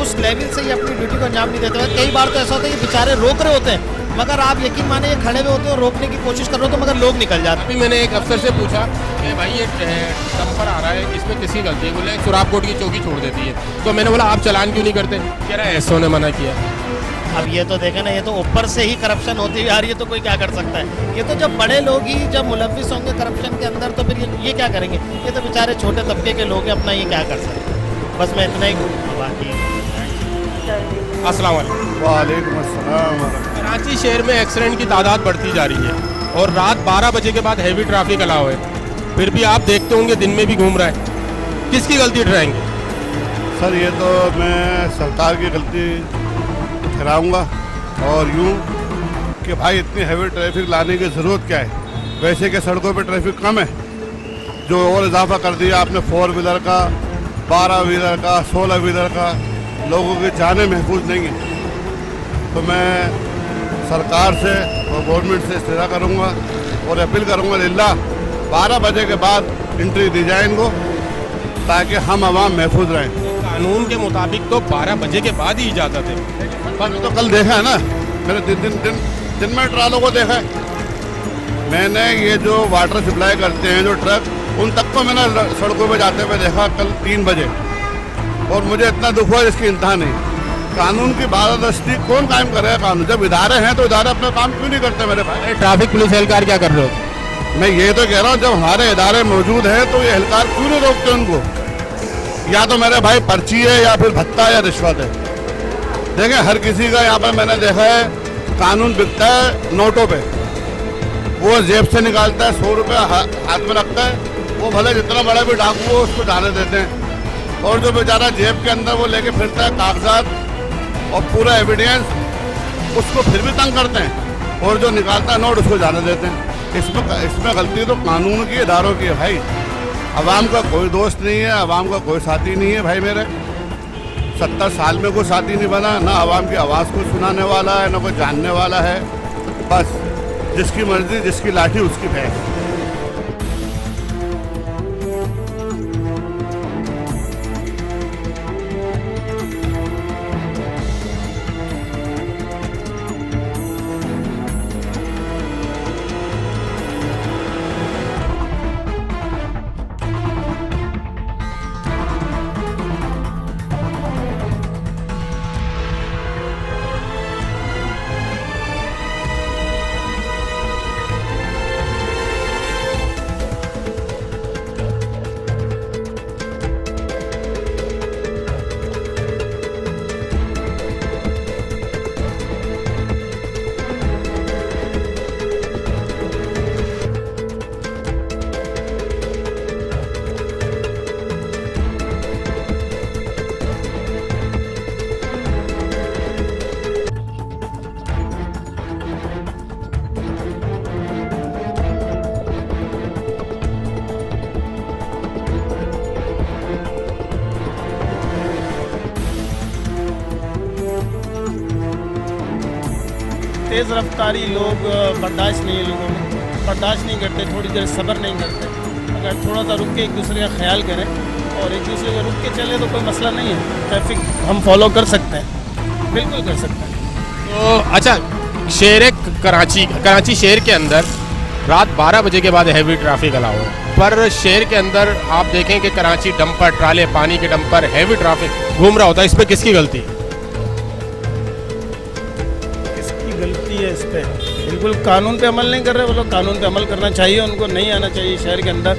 Speaker 7: उस लेवल से ये अपनी ड्यूटी को अंजाम नहीं देते हैं। कई बार तो ऐसा होता है कि बेचारे रोक रहे होते हैं, मगर आप यकीन माने ये खड़े हुए होते हैं और रोकने की कोशिश कर रहे हो तो मगर लोग निकल जाते हैं।
Speaker 1: अभी मैंने एक अफसर से पूछा कि भाई ये डंपर आ रहा है, इसमें किसकी गलती है? बोले सुराबकोट की चौकी छोड़ देती है। तो मैंने बोला आप चालान क्यों नहीं करते? कह रहा है एसओ ने मना किया।
Speaker 7: अब ये तो देखे ना, ये तो ऊपर से ही करप्शन होती हुई आ रही है, तो कोई क्या कर सकता है। ये तो जब बड़े लोग ही जब मुलव्विस होंगे करप्शन के अंदर, तो फिर ये क्या करेंगे। ये तो बेचारे छोटे तबके के लोग हैं, अपना ये क्या कर सकते हैं। बस मैं इतना ही कहूँगा, बाकी
Speaker 1: अस्सलाम वालेकुम।
Speaker 14: वालेकुम अस्सलाम।
Speaker 1: कराची शहर में एक्सीडेंट की तादाद बढ़ती जा रही है और रात 12 बजे के बाद हैवी ट्रैफिक अलाउ है, फिर भी आप देखते होंगे दिन में भी घूम रहा है। किसकी गलती ठहराएंगे?
Speaker 14: सर ये तो मैं सरकार की गलती ठहराऊँगा, और यूँ कि भाई इतनी हैवी ट्रैफिक लाने की ज़रूरत क्या है। वैसे कि सड़कों पे ट्रैफिक कम है, जो और इजाफा कर दिया आपने 4 व्हीलर का, 12 व्हीलर का, 16 व्हीलर का, लोगों की जानें महफूज नहीं है। तो मैं सरकार से और गवर्नमेंट से इस्तेदा करूँगा और अपील करूँगा लिल्लाह 12 बजे के बाद एंट्री दी जाए इनको, ताकि हम आवाम महफूज रहें।
Speaker 1: कानून के मुताबिक तो 12 बजे के बाद ही इजाज़त है।
Speaker 14: पर तो कल देखा है ना, मैंने दिन में ट्रालों को देखा है। मैंने ये जो वाटर सप्लाई करते हैं जो ट्रक, उन तक को मैंने सड़कों पे जाते हुए देखा कल 3 बजे, और मुझे इतना दुख हुआ जिसकी इंतहा नहीं। कानून की बारादस्ती कौन कायम करेगा कानून? जब इदारे हैं तो इदारे अपना काम क्यों नहीं करते मेरे भाई?
Speaker 1: ट्रैफिक पुलिस एहलकार क्या कर रहे हो?
Speaker 14: मैं ये तो कह रहा हूँ, जब हमारे इदारे मौजूद हैं तो ये एहलकार क्यों नहीं रोकते उनको? या तो मेरे भाई पर्ची है, या फिर भत्ता या रिश्वत है। देखें हर किसी का यहाँ पर मैंने देखा है कानून बिकता है नोटों पे। वो जेब से निकालता है 100 रुपये हाथ में रखता है, वो भले जितना बड़ा भी डाकू हो उसको डाले देते हैं, और जो बेचारा जेब के अंदर वो लेके फिरता है कागजात और पूरा एविडेंस, उसको फिर भी तंग करते हैं, और जो निकालता है नोट उसको जाने देते हैं। इसमें गलती तो कानून की, इदारों की है भाई। अवाम का कोई दोस्त नहीं है, अवाम का कोई साथी नहीं है भाई। मेरे 70 साल में कोई साथी नहीं बना, ना अवाम की आवाज़ को सुनाने वाला है, ना कोई जानने वाला है। बस जिसकी मर्जी, जिसकी लाठी उसकी भैंस।
Speaker 3: तेज़ रफ्तारी लोग बर्दाश्त नहीं है, लोगों में बर्दाश्त नहीं करते, थोड़ी देर सब्र नहीं करते। अगर थोड़ा सा रुक के एक दूसरे का ख्याल करें और एक दूसरे को रुक के चले तो कोई मसला नहीं है। ट्रैफिक हम फॉलो कर सकते हैं, बिल्कुल कर सकते हैं।
Speaker 1: तो अच्छा, शहर कराची शहर के अंदर रात 12 बजे के बाद हैवी ट्रैफिक अलाउ है, पर शहर के अंदर आप देखें कि कराची डंपर ट्राले, पानी के डंपर, हैवी ट्रैफिक घूम रहा होता है। इस पर किसकी गलती है?
Speaker 3: गलती है इस पर, बिल्कुल कानून पे अमल नहीं कर रहे वो लोग। कानून पे अमल करना चाहिए, उनको नहीं आना चाहिए शहर के अंदर,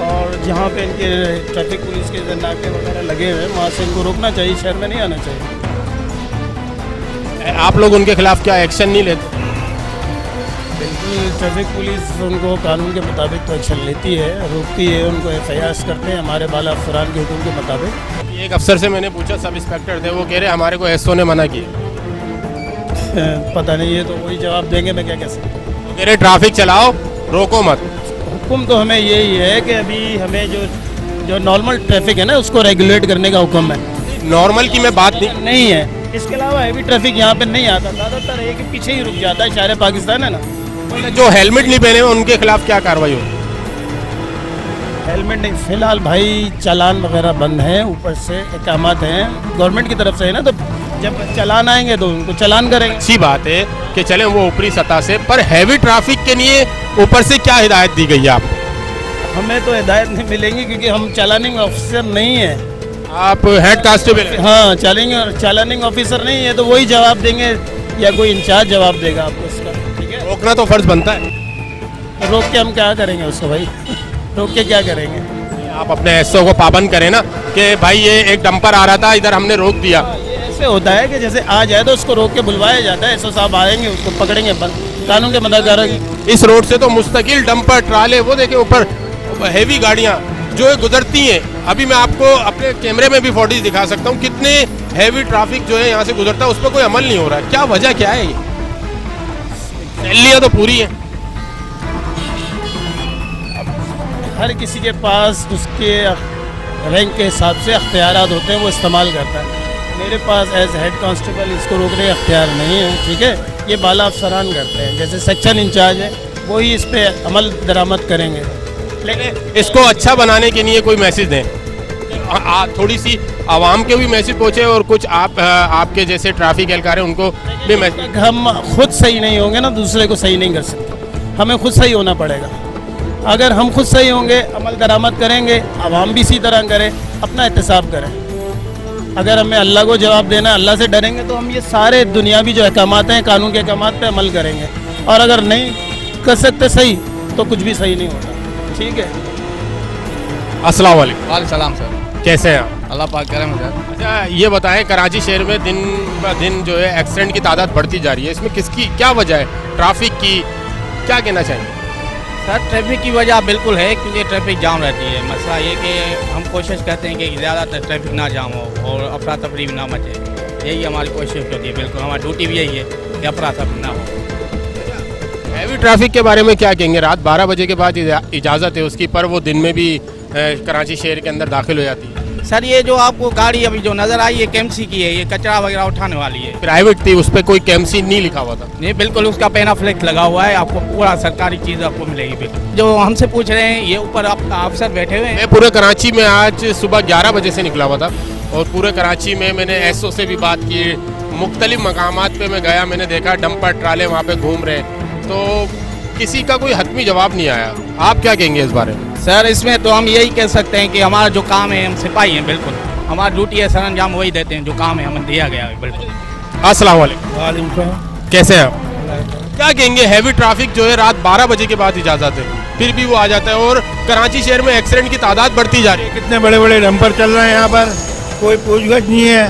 Speaker 3: और जहाँ पे इनके ट्रैफिक पुलिस के नाके वगैरह लगे हुए हैं वहाँ से इनको रोकना चाहिए, शहर में नहीं आना चाहिए।
Speaker 1: आप लोग उनके खिलाफ क्या एक्शन नहीं लेते?
Speaker 3: बिल्कुल, ट्रैफिक पुलिस उनको कानून के मुताबिक तो एक्शन लेती है, रोकती है, उनको FIR करते हैं हमारे बाला अफसरान के हुक्म के मुताबिक।
Speaker 1: एक अफसर से मैंने पूछा, सब इंस्पेक्टर थे, वो कह रहे हमारे को SO ने मना किया।
Speaker 3: पता नहीं, ये तो वही जवाब देंगे, मैं क्या कह सकता हूँ।
Speaker 1: तो कह रहे ट्रैफिक चलाओ, रोको मत।
Speaker 3: हुक्म तो हमें यही है कि अभी हमें जो नॉर्मल ट्रैफिक है ना उसको रेगुलेट करने का हुक्म है।
Speaker 1: नॉर्मल की मैं बात
Speaker 3: नहीं है, इसके अलावा हैवी ट्रैफिक यहाँ पे नहीं आता, ज़्यादातर है कि पीछे ही रुक जाता है। शहर पाकिस्तान है ना,
Speaker 1: जो हेलमेट नहीं पहने उनके खिलाफ क्या कार्रवाई होगी?
Speaker 3: हेलमेट नहीं, फिलहाल भाई चालान वगैरह बंद है, ऊपर से इकामत हैं गवर्नमेंट की तरफ से है ना, तो जब चालान आएंगे तो उनको चालान करेंगे।
Speaker 1: अच्छी बात है कि चलें वो ऊपरी सतह से, पर हैवी ट्रैफिक के लिए ऊपर से क्या हिदायत दी गई है आपको?
Speaker 3: हमें तो हिदायत नहीं मिलेंगी क्योंकि हम चालानिंग ऑफिसर नहीं है।
Speaker 1: आप हेड कांस्टेबल हैं?
Speaker 3: हाँ चलेंगे, और चालानिंग ऑफिसर नहीं है तो वही जवाब देंगे या कोई इंचार्ज जवाब देगा आपको इसका, ठीक है।
Speaker 1: रोकना तो फर्ज बनता है।
Speaker 3: रोक के हम क्या करेंगे उसको भाई, रोक के क्या करेंगे?
Speaker 1: आप अपने एसओ को पाबंद करें ना कि भाई ये एक डंपर आ रहा था, इधर हमने रोक दिया।
Speaker 3: ये ऐसे होता है कि जैसे आ जाए तो उसको रोक के बुलवाया जाता है, एसओ साहब आएंगे उसको पकड़ेंगे, कानून के मदद करेंगे।
Speaker 1: इस रोड से तो मुस्तकिल डंपर ट्राले, वो देखे ऊपर हेवी गाड़ियां जो है गुजरती हैं। अभी मैं आपको अपने कैमरे में भी फुटेज दिखा सकता हूँ, कितने हैवी ट्रैफिक जो है यहाँ से गुजरता है, उस पर कोई अमल नहीं हो रहा है। क्या वजह क्या है? ये सैलियाँ तो पूरी है।
Speaker 3: हर किसी के पास उसके रैंक के हिसाब से अख्तियारात होते हैं, वो इस्तेमाल करता है। मेरे पास एज हेड कांस्टेबल इसको रोकने का अख्तियार नहीं है, ठीक है। ये बाला अफसरान करते हैं, जैसे सेक्शन इंचार्ज है वही इस पे अमल दरामद करेंगे।
Speaker 1: लेकिन इसको अच्छा बनाने के लिए कोई मैसेज दें, थोड़ी सी आवाम के भी मैसेज पहुँचे और कुछ आपके जैसे ट्रैफिक एहलकार हैं उनको भी मैसेज।
Speaker 3: हम खुद सही नहीं होंगे ना, दूसरे को सही नहीं कर सकते, हमें खुद सही होना पड़ेगा। अगर हम खुद सही होंगे, अमल दरामद करेंगे, आवाम भी इसी तरह करे, अपना एहतसाब करें। अगर हमें अल्लाह को जवाब देना है, अल्लाह से डरेंगे तो हम ये सारे दुनियावी जो अहकामात हैं, कानून के अहकामात पे अमल करेंगे। और अगर नहीं कर सकते सही तो कुछ भी सही नहीं होता, ठीक है।
Speaker 1: अस्सलाम वालेकुम।
Speaker 4: वालेकुम सलाम सर,
Speaker 1: कैसे हैं आप?
Speaker 4: अल्लाह पाक करम है सर।
Speaker 1: अच्छा ये बताएं, कराची शहर में दिन ब दिन जो है एक्सीडेंट की तादाद बढ़ती जा रही है, इसमें किसकी क्या वजह है? ट्रैफिक की? क्या कहना चाहेंगे?
Speaker 4: सर ट्रैफिक की वजह बिल्कुल है, क्योंकि ट्रैफिक जाम रहती है। मसला ये कि हम कोशिश करते हैं कि ज़्यादातर ट्रैफिक ना जाम हो और अफरा तफरी भी ना मचे, यही हमारी कोशिश होती है। बिल्कुल हमारी ड्यूटी भी यही है कि अफरा तफरी ना हो।
Speaker 1: हैवी ट्रैफिक के बारे में क्या कहेंगे? रात 12 बजे के बाद इजाज़त है उसकी, पर वो दिन में भी कराची शहर के अंदर दाखिल हो जाती है।
Speaker 4: सर ये जो आपको गाड़ी अभी जो नज़र आई है केएमसी की है, ये कचरा वगैरह उठाने वाली है।
Speaker 1: प्राइवेट थी, उस पर कोई केएमसी नहीं लिखा हुआ था।
Speaker 4: नहीं बिल्कुल उसका पेनाफ्लेक्स लगा हुआ है, आपको पूरा सरकारी चीज़ आपको मिलेगी। बिल्कुल जो हमसे पूछ रहे हैं, ये ऊपर आपका अफसर बैठे हुए हैं।
Speaker 1: मैं पूरे कराची में आज सुबह 11 बजे से निकला हुआ था और पूरे कराची में मैंने एसओ से भी बात की, मुख्तलिफ मकामात पे मैं गया, मैंने देखा डंपर ट्राले वहाँ पे घूम रहे, तो किसी का कोई हतमी जवाब नहीं आया। आप क्या कहेंगे इस बारे में?
Speaker 4: सर इसमें तो हम यही कह सकते हैं कि हमारा जो काम है, हम सिपाही हैं, बिल्कुल हमारी ड्यूटी है, सरंजाम वही देते हैं, जो काम है हमें दिया गया है। बिल्कुल।
Speaker 1: अस्सलाम वालेकुम। कैसे हैं आप? क्या कहेंगे, हैवी ट्रैफिक जो है रात 12 बजे के बाद इजाज़त है, फिर भी वो आ जाता है और कराची शहर में एक्सीडेंट की तादाद बढ़ती जा रही है।
Speaker 15: कितने बड़े बड़े डंपर चल रहे हैं यहाँ पर, कोई पूछगछ नहीं है,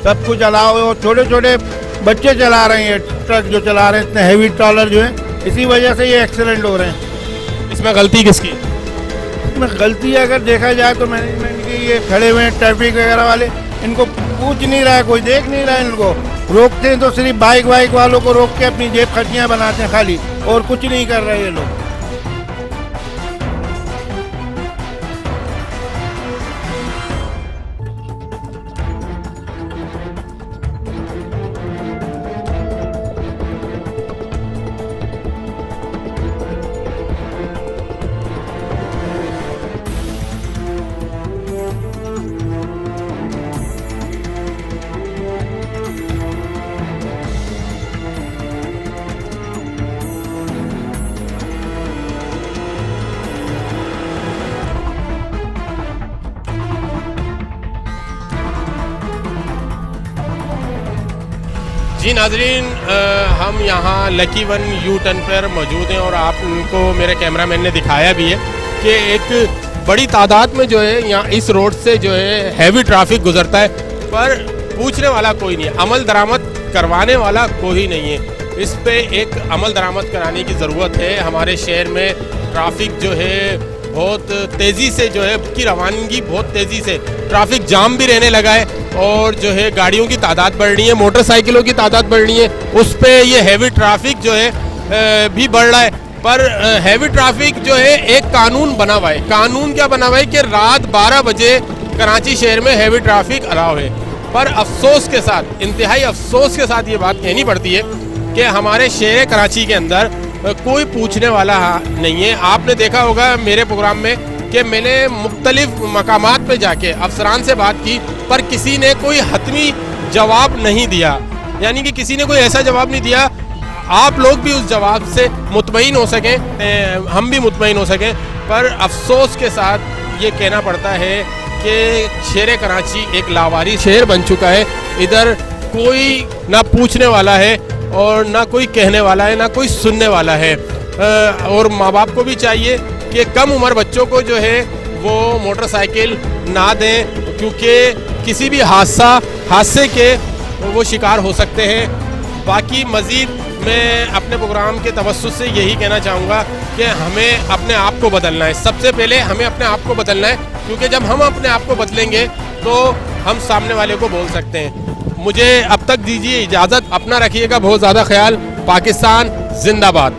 Speaker 15: सब कुछ अलाव है। छोटे छोटे बच्चे चला रहे हैं, ट्रक जो चला रहे हैं, इतने हैवी ट्रॉलर जो है, इसी वजह से ये एक्सीडेंट हो रहे हैं।
Speaker 1: इसमें गलती किसकी?
Speaker 15: इसमें गलती अगर देखा जाए तो मैनेजमेंट की। ये खड़े हुए हैं ट्रैफिक वगैरह वाले, इनको पूछ नहीं रहा है, कोई देख नहीं रहा है इनको। रोकते हैं तो सिर्फ बाइक वाइक वालों को रोक के अपनी जेब खर्चियाँ बनाते हैं खाली, और कुछ नहीं कर रहे ये लोग।
Speaker 1: जी नाजरीन, हम यहाँ लकी वन यू टर्न पर मौजूद हैं और आपको मेरे कैमरामैन ने दिखाया भी है कि एक बड़ी तादाद में जो है यहाँ इस रोड से जो है हैवी ट्रैफिक गुजरता है, पर पूछने वाला कोई नहीं है, अमल दरामद करवाने वाला कोई नहीं है। इस पे एक अमल दरामद कराने की ज़रूरत है। हमारे शहर में ट्रैफिक जो है बहुत तेज़ी से जो है की रवानगी बहुत तेज़ी से, ट्रैफिक जाम भी रहने लगा है और जो है गाड़ियों की तादाद बढ़ रही है, मोटरसाइकिलों की तादाद बढ़ रही है, उस पे ये हैवी ट्रैफिक जो है भी बढ़ रहा है। पर हैवी ट्रैफिक जो है एक कानून बना हुआ है। कानून क्या बना हुआ है कि रात 12 बजे कराची शहर में हैवी ट्रैफिक अलाउ है। पर अफसोस के साथ, इंतहाई अफसोस के साथ ये बात कहनी पड़ती है कि हमारे शहर कराची के अंदर कोई पूछने वाला नहीं है। आपने देखा होगा मेरे प्रोग्राम में कि मैंने मुख्तलिफ मकामात पे जाके अफसरान से बात की, पर किसी ने कोई हतमी जवाब नहीं दिया, यानी कि किसी ने कोई ऐसा जवाब नहीं दिया आप लोग भी उस जवाब से मुतमईन हो सकें, हम भी मुतमईन हो सकें। पर अफसोस के साथ ये कहना पड़ता है कि शेर कराची एक लावारी शहर बन चुका है। इधर कोई ना पूछने वाला है और ना कोई कहने वाला है, ना कोई सुनने वाला है। और माँ बाप को भी चाहिए कि कम उम्र बच्चों को जो है वो मोटरसाइकिल ना दें, क्योंकि किसी भी हादसे के वो शिकार हो सकते हैं। बाकी मज़ीद मैं अपने प्रोग्राम के तवज्जुह से यही कहना चाहूँगा कि हमें अपने आप को बदलना है। सबसे पहले हमें अपने आप को बदलना है, क्योंकि जब हम अपने आप को बदलेंगे तो हम सामने वाले को बोल सकते हैं। मुझे अब तक दीजिए इजाज़त, अपना रखिएगा बहुत ज़्यादा ख्याल। पाकिस्तान जिंदाबाद।